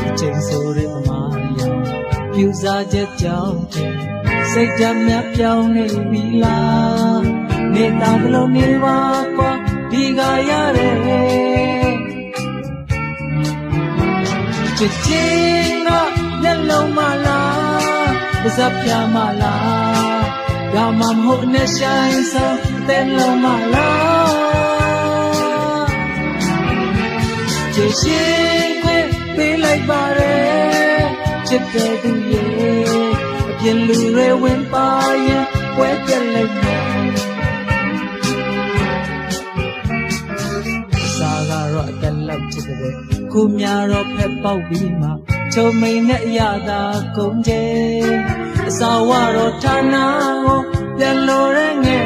အချိန်ဆိုတဲ့သမားရောပြူစားချက်ကြောင့်စိတ်ဓာတ်များပြောင်းနေပြီလားနေတာကလုံးနေပါကွာဒီကရတယ်ချစ်ချင်းကမျက်လုံးမလားပါးစပ်ပြမလားဒါမှမဟုတ်နဲ့ဆိုင်ဆုံးတဲ့လုံးမလားချစ်ချင်းခွင့်ပေးလိုက်ပါရဲ့ချစ်တဲ့သူရဲ့အပြင်လူတွေဝင်ပါရင်ပွဲပြက်လိုက်မယ်စာကတော့အတက်လောက်ချစ်တဲ့ခုများတော့ဖက်ပေါက်ပြီးမှချုံမိန်နဲ့အရသာကုန်ကျဲအစာဝတော့ဌာနကိုပြန်လို့ရငယ်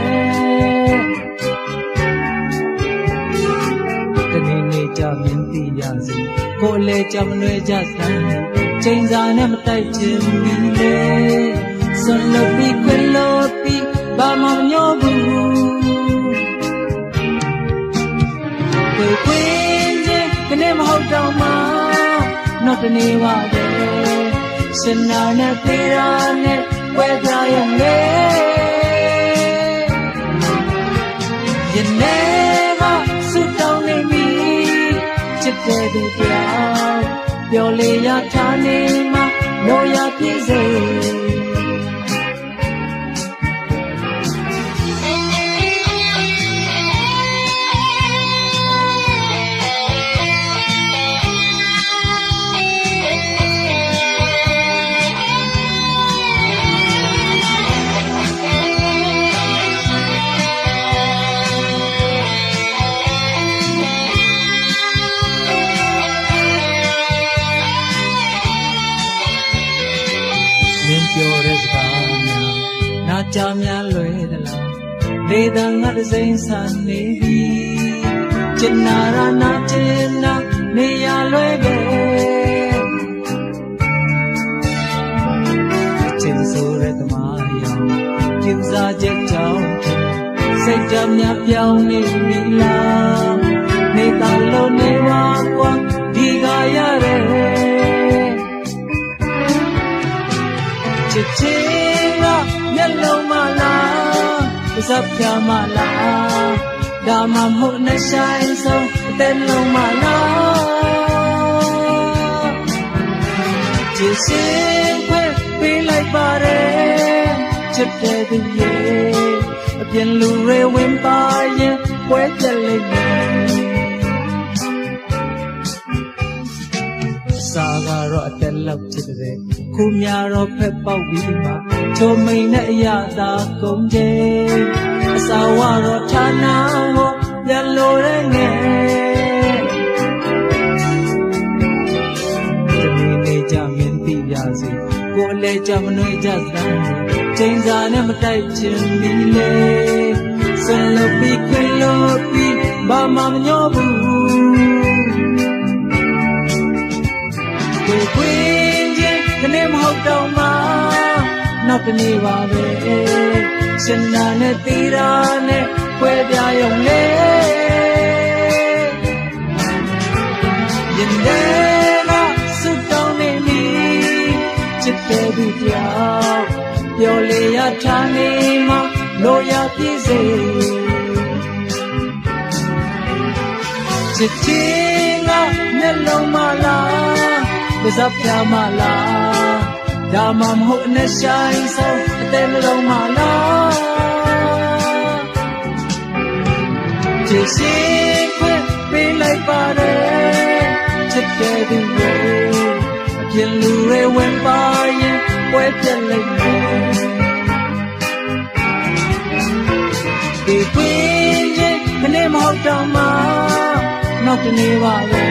တနေ့နေ့ကြမင်းသိရစီကိုယ်လည်းကြမလွဲကြစမ်းချိန်စာနဲ့မတိုက်ချင်ဘူးလေဆွန်လို့ပြီးခွင်လို့ပြီးဘာမှမညောဘူးခွင်ချင်းကနေမဟုတ်တော့မှနောက်တနေ့ပါပဲရှင်နာနဲ့သေးရနဲ့ပွဲကြရုံလေယနေ့ကဆူတောင်းနေပြီချစ်တဲ့သူတရားပြောလေရထားနေမှလို့ရပြည့်စေကြများလွယ်သလားလေတံငါတစိမ့်ဆန်နေပြီကျင်နာရနာကျင်နာနေရလွယ်ခဲ့ကျင်ဆိုတဲ့သမားရောင်ပြူစားချက်ကြောင့်စိတ်ဓာတ်များပြောင်းနေပြီလားနေတာလုံးနေပါကွာဒီကရတယ်ချစ်ချင်းကမျက်လုံးမလားပါးစပ်ပြမလားဒါမှမဟုတ်နဲ့ဆိုင်ဆုံးအသက်လုံးမလားချစ်ချင်းခွင့်ပေးလိုက်ပါတယ်ချစ်တဲ့သူရဲ့အပြင်လူတွေဝင်ပါရင်ပွဲပြက်လိမ့်မယ်စာကတော့ တော့အသက်လောက်ဖြစ်တဲ့ခုများတော့ဖက်ပေါက်ပြီးမှချုံမိန်နဲ့အရသာကုန်ချိန်အစာဝတော့ဌာနကိုပြန်လို့ရငယ်တမီနေကြမင်းသိပြစီကိုယ်လည်းကြမနှွေးကြစမ်းချိန်စာနဲ့မတိုက်ချင်ပြီလေဆွန်လို့ပြီးခွင်လို့ပြီးဘာမှမညောဘူးခွင်ချင်းခနဲ့မဟုတ်တော့မှနောက်တနေ့ပါပဲရှင်နာနဲ့တီရာနဲ့ခွဲပြရုံလေရင်ထဲကစွတ်တောင်းနေပြီချစ်တဲ့သူတယောက်ပျော်လေရထားနေမှလို့ရပြည့်စေချစ်ချင်းကမျက်လုံးမလားမစပ်ပြမလားဒါမှမဟုတ်အနဲ့ဆိုင်ဆုံးအသေးလုံးမလားချစ်ရှင်ခွင့်ပေးလိုက်ပါတယ်ချစ်တဲ့သူကိုအပြင်းလူတွေဝင်ပါရင်ပွဲပြက်လိုက်မယ်ဒီခွင့်ချင်းခနဲ့မဟုတ်တော့မှနောက်တနေ့ပါပဲ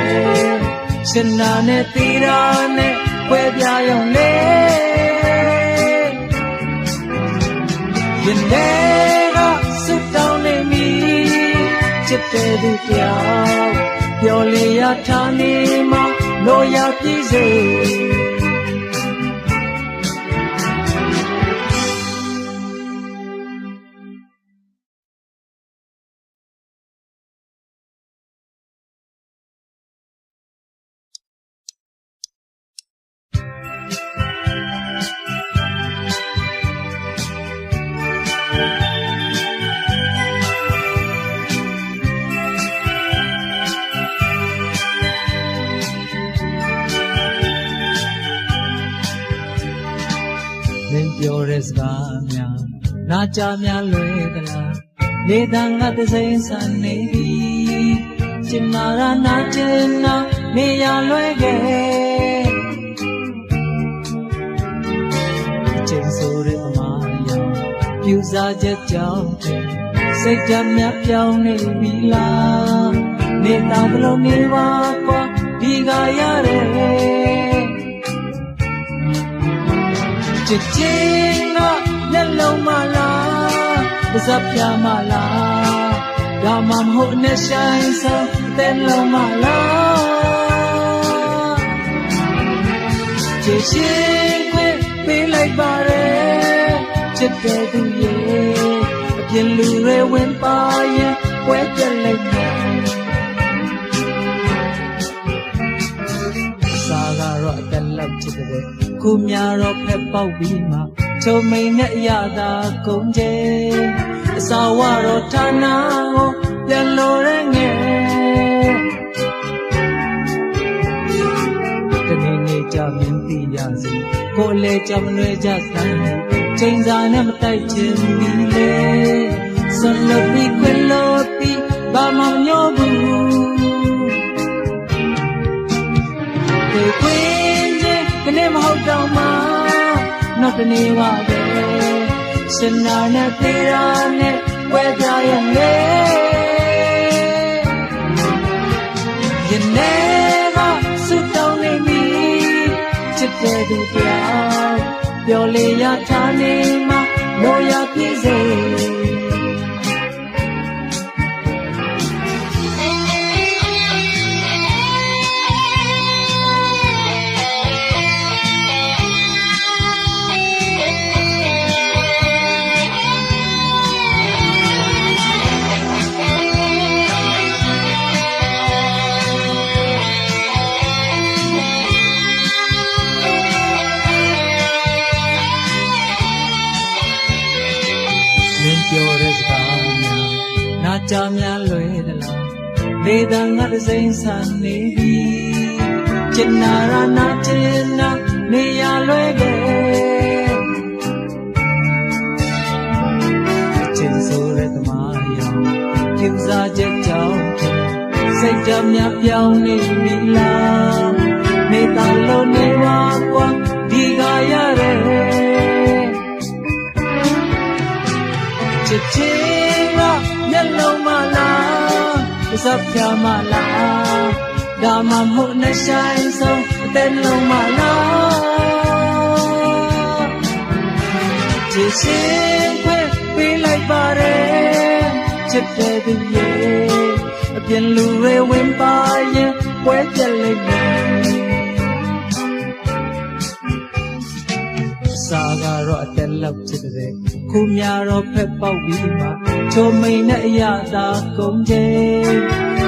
ရှင်နာနဲ့တီရာနဲ့ခွဲပြရုံလေရင်ထဲကစွတ်တောင်းနေပြီချစ်တဲ့သူတယောက်ပျော်လေရထားနေမှလို့ရပြည့်စေမင်းပြောတဲ့စကားများနာကြများလွယ်သလားနေသားငါတစိမ့်ဆန်နေပြီကျင်နာရနာကျင်နာနေရလွယ်ခဲ့အချိန်ဆိုတဲ့သမားရောပြူစားချက်ကြောင့်စိတ်ဓာတ်များပြောင်းနေပြီလားနေသားဘလုံးနေပါကွာဒီကရတယ်ချစ်ချင်းကမျက်လုံးမလားပါးစပ်ပြမလားဒါမှမဟုတ်နဲ့ဆိုင်ဆုံးတဲ့လုံးမလားချစ်ချင်းခွင့်ပေးလိုက်ပါရဲ့ချစ်တဲ့သူရဲ့အပြင်းလူတွေဝင်ပါရင်ပွဲပြက်လိုက်မယ်စာကတော့အတက်လောက်ချစ်တဲ့ခုများတော့ဖက်ပေါက်ပြီးမှချုံမိန်နဲ့အရသာကုန်ချိန်အစာဝတော့ဌာနကိုပြန်လို့ရငယ်တနေ့နေ့ကြမင်းသိရစီကိုယ်လည်းကြမလွဲကြစမ်းချိန်စာနဲ့မတိုက်ချင်ပြီလေဆွန်လို့ပြီးခွင်လို့ပြီးဘာမှမညောဘူးခွင်ချင်းကနေမဟုတ်တော့မှနောက်တနေ့ပါပဲရှင်နာနဲ့တေရာနဲ့ဝဲပြရုံလေရင်ထဲကစွတ်တောင်းနေပြီချစ်တဲ့သူတယောက်ပျော်လေရထားနေမှလို့ရပြည့်စေကြများလွယ်သလားလေသာငါတစိမ့်ဆန်နေပြီကျင်နာရနာကျင်နာနေရလွယ်ခဲ့ကျင်ဆိုတဲ့သမားရောကျူစားချက်ကြောင့်စိတ်ဓာတ်များပြောင်းနေပြီလားနေ lo ne wa kwa di ga ya re chit chin ga nyat long ma la sap kya ma la da ma mu na shine so ten long ma la chit chin kwe pi lai ba re chit de du ye a pian lu re win ba ye kwe pian lai me sa ga ro atet lak chit de khu mya ro phet pauk wi ma cho mai na ya da kong je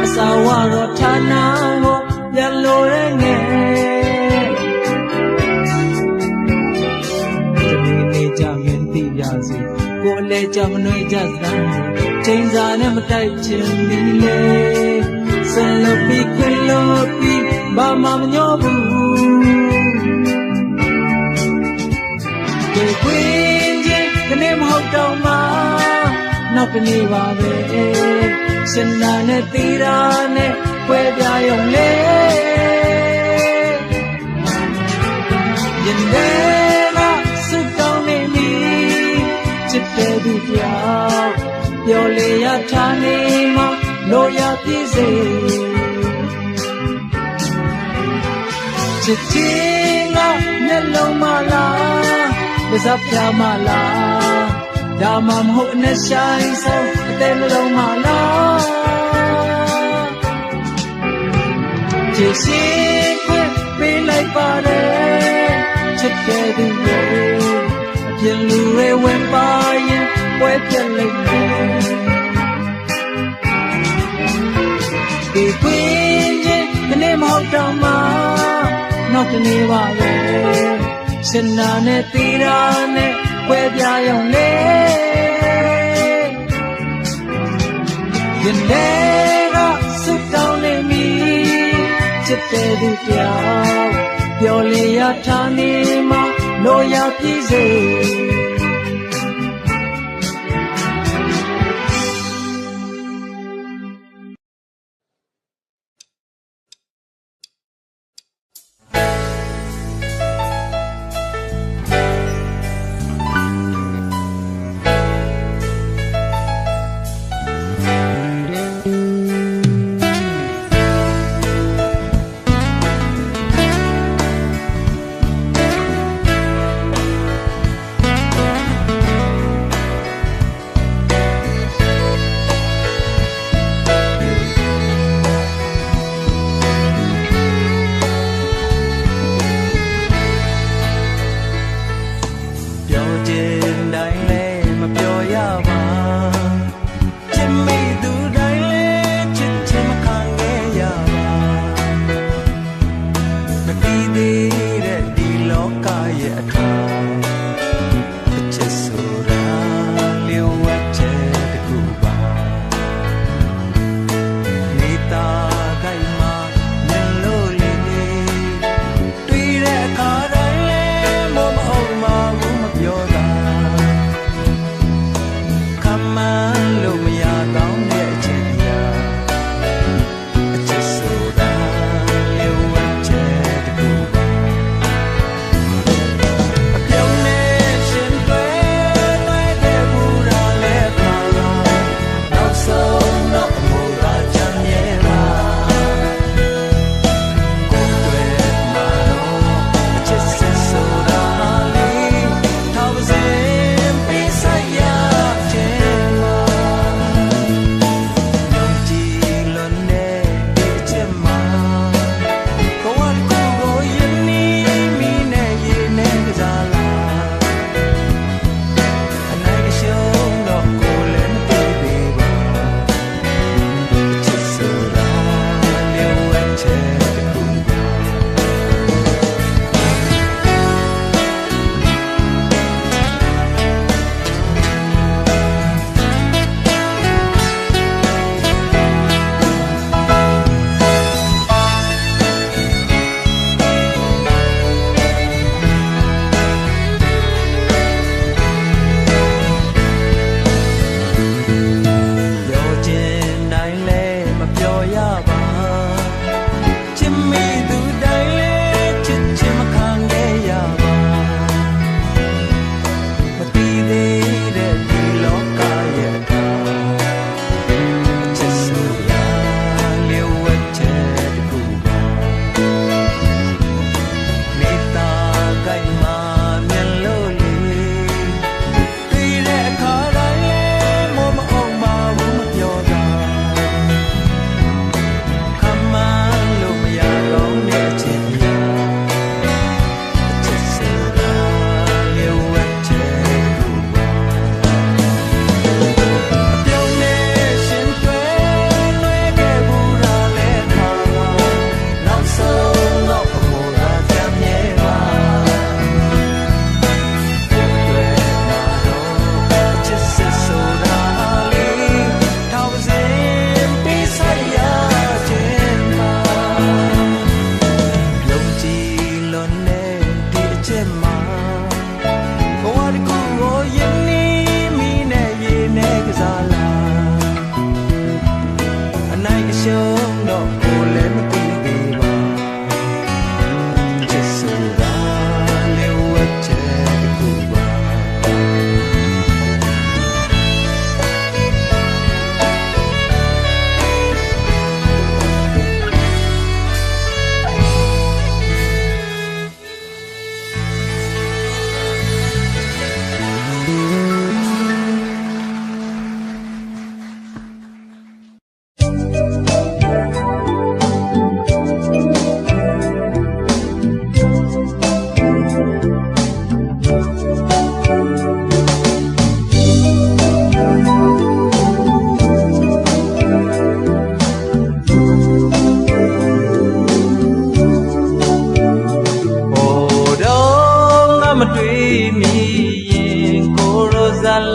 asa wa ro tha na ho pian lo re nge ni ja min ti ya si ko le ja mnoi ja san chain sa ne ma tai chin ni le san lo pi kwin lo pi ba ma mnyo bu ke kwin je ke ne ma hok taw ma nok ke ne ba be sin na ne ti ra ne kwe pya yong le yin de na su taw ne mi chit de du pya pyo le ya tha ne ma lo ya pi se chit chin ga nyat long ma la sap kya ma la da ma ho na shine so ten long ma la chit chin kwe pi lai pa re chit de du ye a pian lu re wen pa yin kwe pian lai me ke kwin je ke ne ma hok taw ma nok ke ne ba be sin na ne ti ra ne kwe pya yong le yin de ga su taw ne mi chit de du pyaw pyo le ya tha ne ma lo ya pi se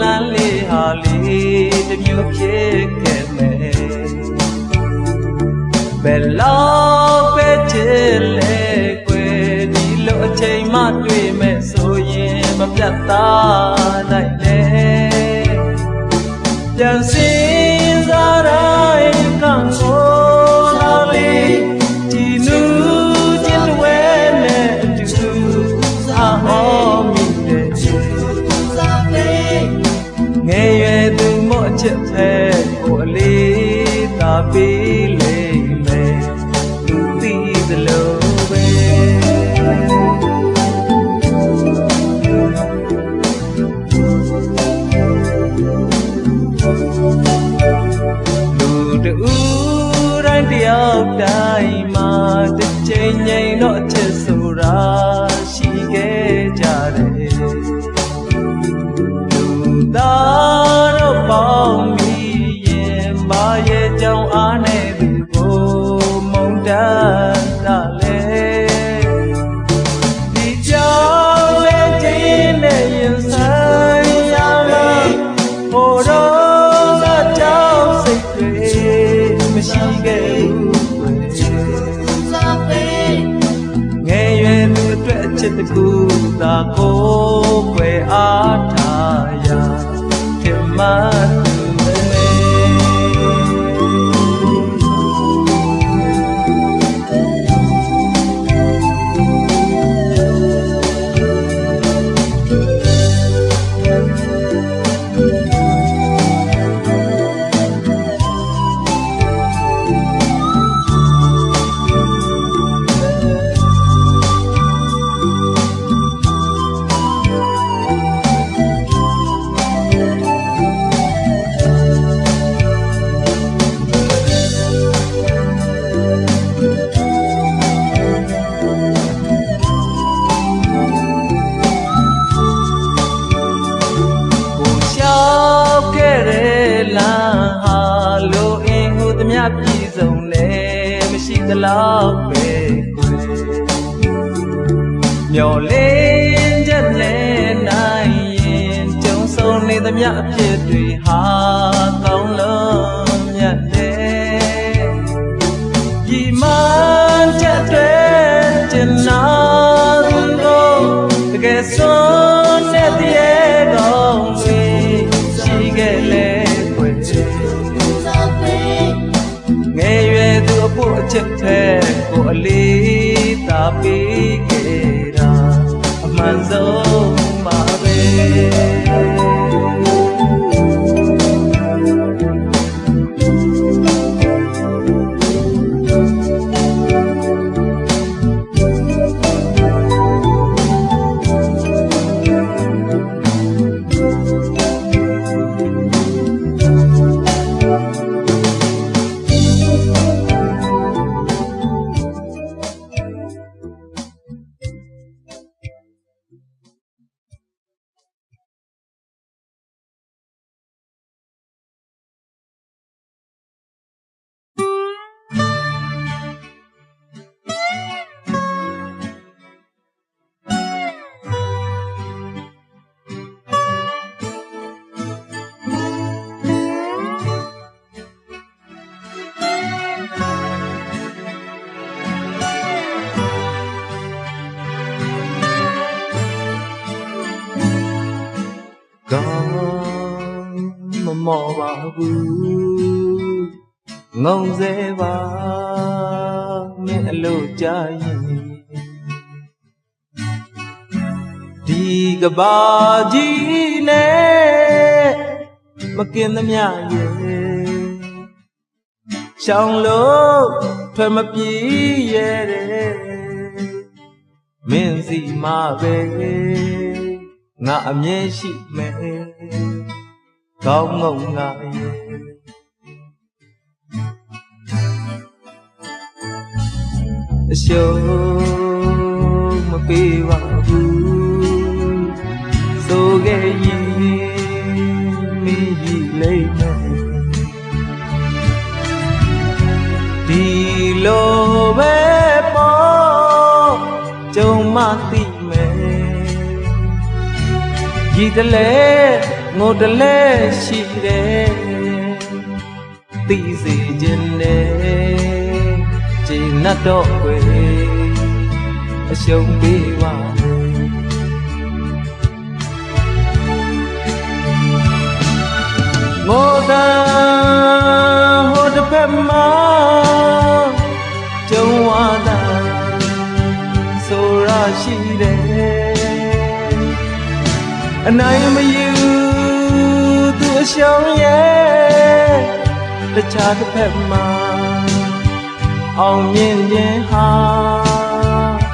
လန်းလေးဟာလေးတစ်မျိုးဖြစ်ခဲ့မယ်ဘယ်လောက်ပဲချစ်လဲကွယ်ဒီလိုအချိန်မှတွေ့မဲ့ဆိုရင်မပြတ်သားနိုင်လေပြန်စင်စားတိုင်းကံကိုလာလေးဒီလူချင်းဝဲနဲ့အတူအာဟောမိတဲ့ငယ်ရွယ်သူမို့အချက်ဖဲကိုအလေးသာပေးလိမ့်မယ်သူသိသလိုပဲလူတူတိုင်းတယောက်တိုင်းမှာတစ်ချိန်ငိမ်တော့အချက်ဆိုတာရှိခဲ့ကြတယ်သားတော့ပေါင်းပြီးရင်မာရဲ့ကြောင့်အားနဲ့သူကိုမုန်းတတ်တာလေဒီကြောင့်လေတင်းနဲ့ရင်ဆိုင်ရလို့ဟိုတော့ကကြောင့်စိတ်တွေမရှိခဲ့ဘူးငယ်ရွယ်သူအတွက်အချစ်တကူသာကိုွယ်အားထားရမပြည်စုံနဲ့မရှိသလောက်ပဲကွယ်မျော်လင့်ချက်နဲ့နိုင်ရင်ကြုံဆုံးနေသမျှအဖြစ်တွေဟာကောင်းလုံးမြတ်တယ်ဒီမှချက်တွေကျင်နာသူကိုတကယ်ဆုံးတဲ့တည်းကောင်းတွေရှိခဲ့လေကွယ်ငယ်ရွယ်သူအဖို့အချက်ဖဲကိုအလေးသာပေးခဲ့တာအမှန်ဆုံးပါပဲမမောပါဘူးငုံစေပါမင်းအလို့ကြရင်ဒီကဘာကြီးနဲ့မกินသမျှရဲ့ရှောင်းလို့ထွက်မပြေးရတဲ့မင်းစီမှာပဲငါအမြဲရှိမယ်ကောင်းငုံငါရဲ့အရှုံးမပေးပါဘူးဆိုခဲ့ရင်မင်းကြီးလိမ့်မယ်ဒီလိုပဲပေါ့ကြုံမှသိမယ်ကြီးတလဲ ငိုတလဲရှိတယ်သိစေခြင်းနဲ့ခြေနှက်တော့ွယ်အရှုံးပေးပါငိုတာဟိုတစ်ဖက်မှာကြုံဝါတာဆိုရရှိတယ်အနိုင်မယူသူအရှုံးရဲ့တခြားတစ်ဖက်မှာအောင်မြင်ခြင်းဟာ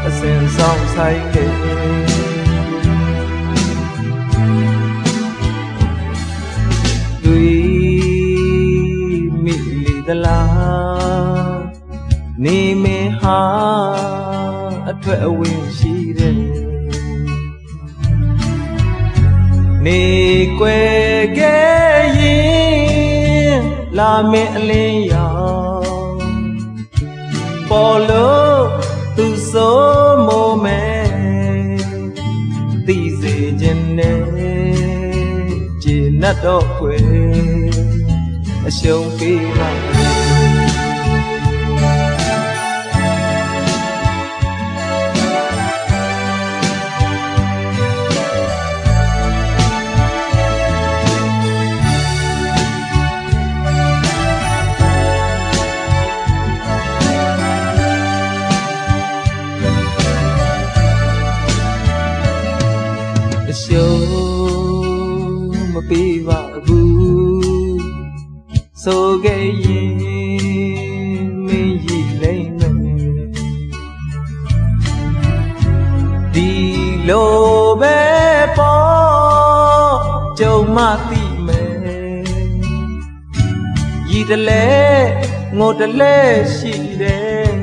အစဉ်ဆောင်ဆိုင်တယ်သလားနေမင်းဟာအထွက်အဝင်ရှိတယ်နေကွယ်ခဲ့ရင်လာမင်းအလင်းရောင်ပေါ်လို့သူစိုးမိုးမယ်သိစေခြင်းနဲ့ခြေနှက်တော့ွယ်အရှုံးပေးပါအရှုံးမပေးပါဘူးဆိုခဲ့ရင်မင်းရည်လိမ့်မယ်ဒီလိုပဲပေါ့ကြုံမှသိမယ်ရည်တလဲငိုတလဲရှိတယ်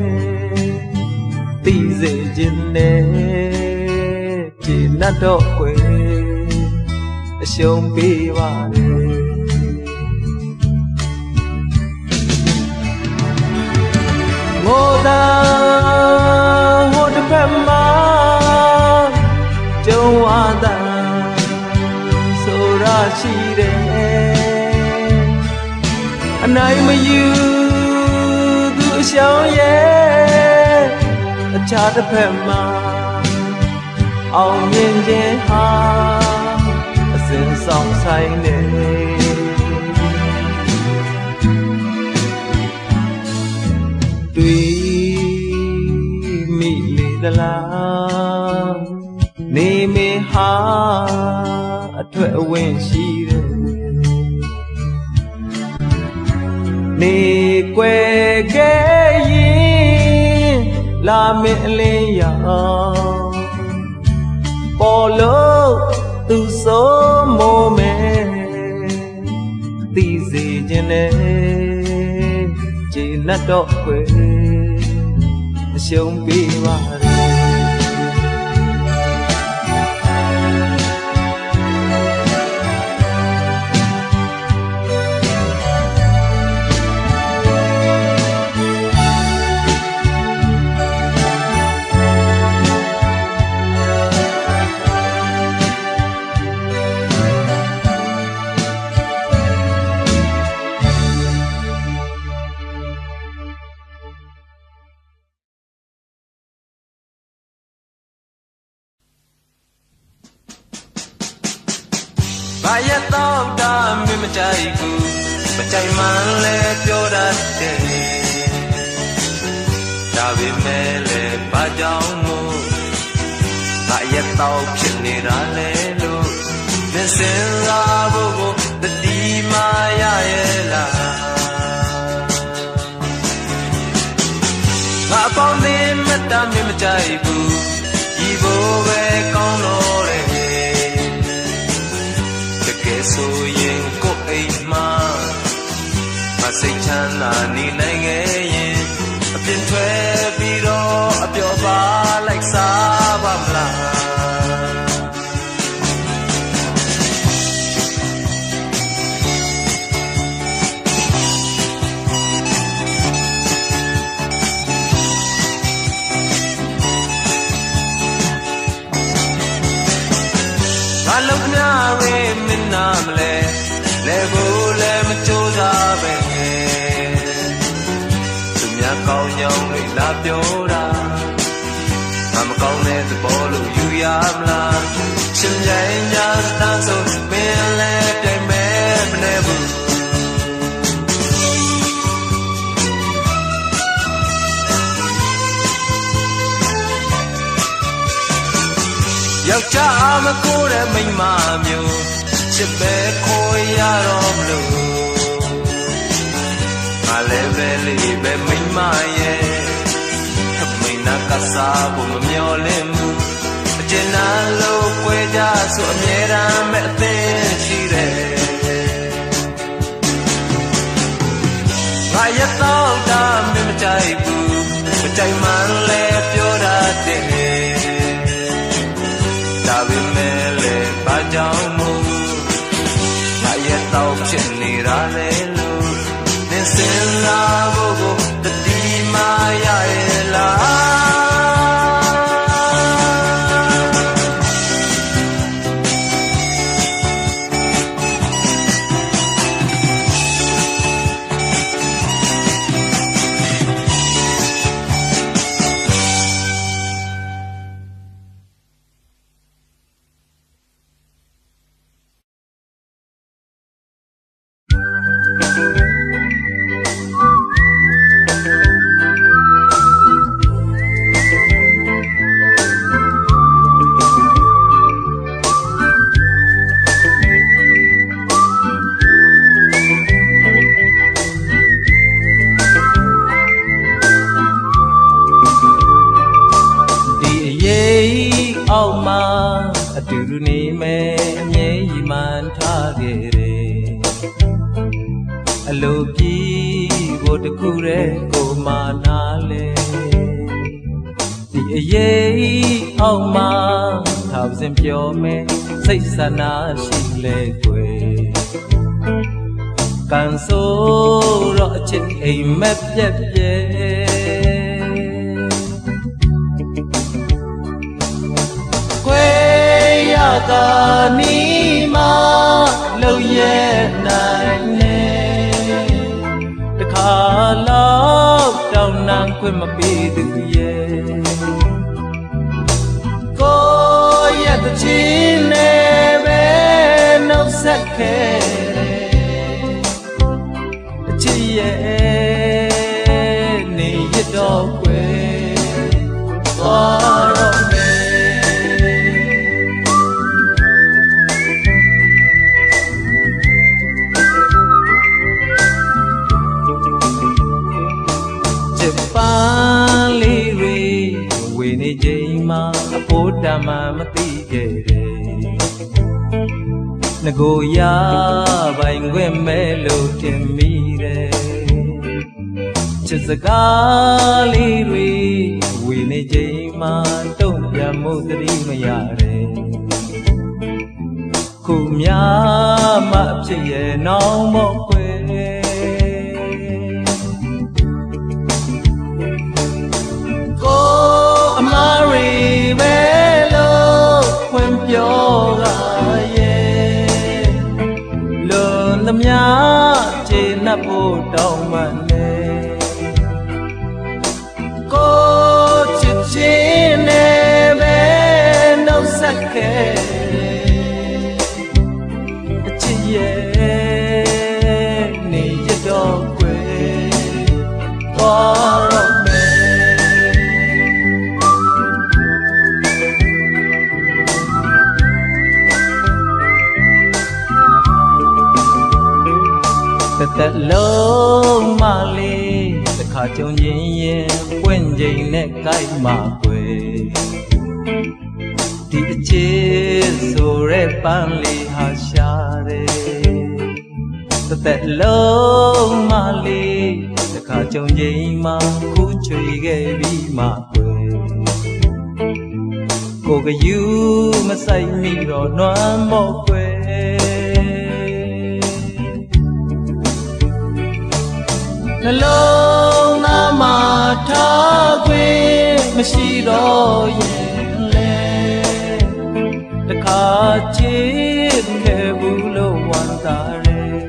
သိစေခြင်းနဲ့ခြေနှက်တော့ွယ်အရှုံးပေးပါလေငိုတာဟိုတစ်ဖက်မှာကြုံဝါတာဆိုရရှိတယ်အနိုင်မယူသူအရှောင်းရဲ့အခြားတစ်ဖက်မှာအောင်မြင်ခြင်းဟာအစဉ်ဆောင်ဆိုင်နေတွေ့မိလေသလားနေမင်းဟာအထွက်အဝင်ရှိတယ်နေကွယ်ခဲ့ရင်လာမင်းအလင်းရောင်ပေါ်လို့သူစိုးမိုးမယ်သိစေခြင်းနဲ့ခြေနှက်တော့ွယ်အရှုံးပေးပါဘာရတော့တာမင်းမကြိုက်ဘူးမကြိုက်မှလဲပြောတတ်တယ်ဒါပေမဲ့လဲဘာကြောင့်မို့ဘာရတော့ဖြစ်နေတာလဲလို့မစင်လာဖို့ကိုတတိမရရဲ့လားငါပေါင်းသေးမတမ်းမင်းမကြိုက်ဘူးဒီဘိုးပဲကောင်းတော့တယ်ဆိုရင်ကိုယ်အိမ်မှာမစိတ်ချမ်းသာနေနိုင်ခဲ့ရင်အပြင်းထွက်ပြီးတော့အပျော်ပါလိုက်စားပါမလားဘာလို့များရဲမင်းနာမလဲ လဲဖို့လဲမကြိုးစားပဲသူများကောင်းကြောင်းလေးလာပြောတာငါမကောင်းတဲ့သဘောလို့ယူရမလားရှင်ရင်ညာသာဆိုမင်းလဲပြိုင်မဲ့မနေဘူးယောက်ျားအမကိုတဲ့မိန်းမမျိုးချစ်ပဲခေါ်ရတော့မလို့ငါလည်းပဲလေးပဲမိန်းမရဲ့မိန်းနာကစားဖို့မမျော်လင့်ဘူးအကျဉ်းနာလို့꿰ကြဆိုအမြဲတမ်းမဲ့အသင်းရှိတယ်ငါရတော့တာမင်းမကြိုက်ဘူးမကြိုက်မှလဲပြောတာတဲ့ဒါပေမဲ့လေဘာကြောင့်မို့ငါရဲ့တော့ဖြစ်နေတာလေလို့နင်စင်လာဖို့ကိုတတိမရရဲ့လားအောက်မှာအတူတူနေမယ်အမြဲရည်မှန်းထားခဲ့တယ်အလိုကြီးကိုတခုတည်းကိုမှနားလဲဒီအရေးအောက်မှာထောက်စဉ်ပြောမယ်စိတ်ဆန္ဒရှိလဲကွယ်ကန်ဆိုတော့အချစ်အိမ်မက်ပြက်ပြဲကာနီမာလုံရဲ့နိုင်နေတခါလောက်တောင်းနှံခွင့်မပေးသူရဲ့ကိုရဲ့တချင်နဲ့ပဲနှုတ်ဆက်ခဲ့အချစ်ရဲ့နေရတော့ကွယ်သွားတော့ပန်းလေးတွေဝေနေချိန်မှာအဖို့တမ်းမှမသိခဲ့တယ်ငကိုရပိုင်ခွင့်မဲ့လို့ထင်မိတယ်ချစ်စကားလေးတွေဝေနေချိန်မှာတုံ့ပြန်မှုသတိမရတယ်ခုများမှဖြစ်ရဲ့နောင်မော့ခွဲအမားရီပဲလို့ဖွင့်ပြောတာရဲ့လွန်သမျှခြေနှပ်ဖို့တောင်းမှနေကိုချစ်ချင်းနဲ့ပဲနှုတ်ဆက်ခဲ့အချစ်ရဲ့နေရတော့ကွယ်သွားတော့သက်လုံးမလေးတစ်ခါကြုံရင်ပွင့်ချိန်နဲ့ကြိုက်မှာကွယ်ဒီအချစ်ဆိုရဲပန်းလေးဟာရှာတယ်သက်လုံးမလေးတစ်ခါကြုံချိန်မှာခုချွေခဲ့ပြီးမှကွယ်ကိုကယူမဆိုင်မိတော့နွမ်းမော့ကွယ်နှလုံးသားမှာထားခွင့်မရှိတော့ရင်လေတခါချစ်ခဲ့ဘူးလို့ဝန်တာတယ်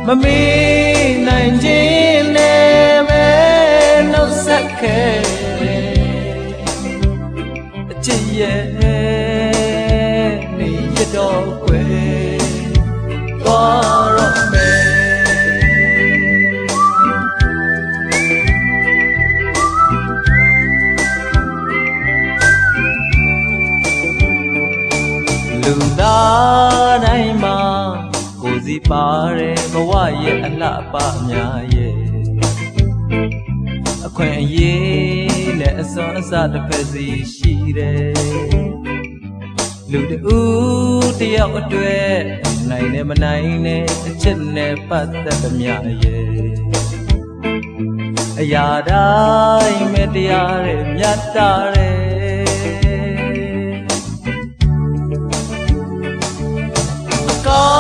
မမေးနိုင်ခြင်းနဲ့ပဲနှုတ်ဆက်ခဲ့အချစ်ရဲ့နေရတော့ွယ်သွားတော့မယ်လူသားတိုင်းမှာကိုယ်စီပါတယ်ဘဝရဲ့အလှပများရဲ့အခွင့်အရေးနဲ့အစွမ်းအစတစ်ဖက်စီရှိတယ်လူတူတယောက်အတွက်နိုင်နဲ့မနိုင်နဲ့အချက်နဲ့ပတ်သက်သမျှရဲ့အရာတိုင်းမဲ့တရားရဲ့မြတ်တာရဲ့ကော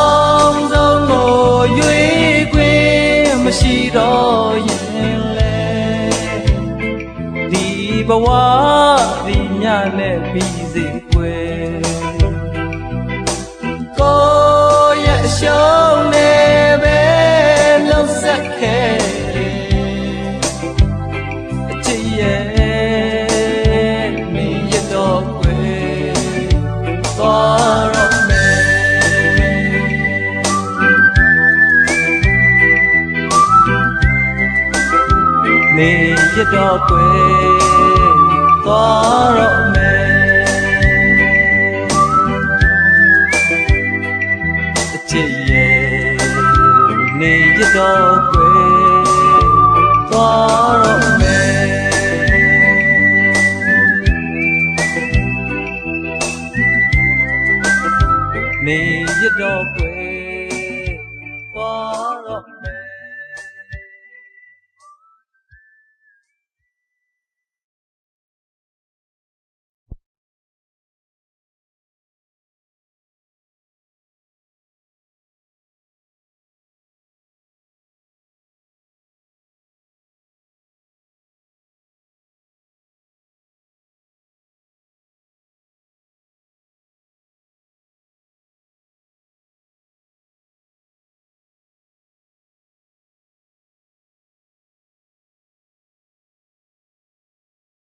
င်းဆုံးကိုရွေးခွင့်မရှိတော့ရင်လေဒီဘဝဒီညနဲ့ပြီးစေွယ်ကိုရဲ့အရှုံးနဲ့ပဲလှုပ်ဆက်ခဲ့အချစ်ရဲ့နေရတော့ွယ်သွားတော့နေရတော့ွယ်သွားတော့မယ်အချစ်ရဲ့နေရတော့ွယ်သွားတော့မယ်နေရတော့ွယ်သွားတော့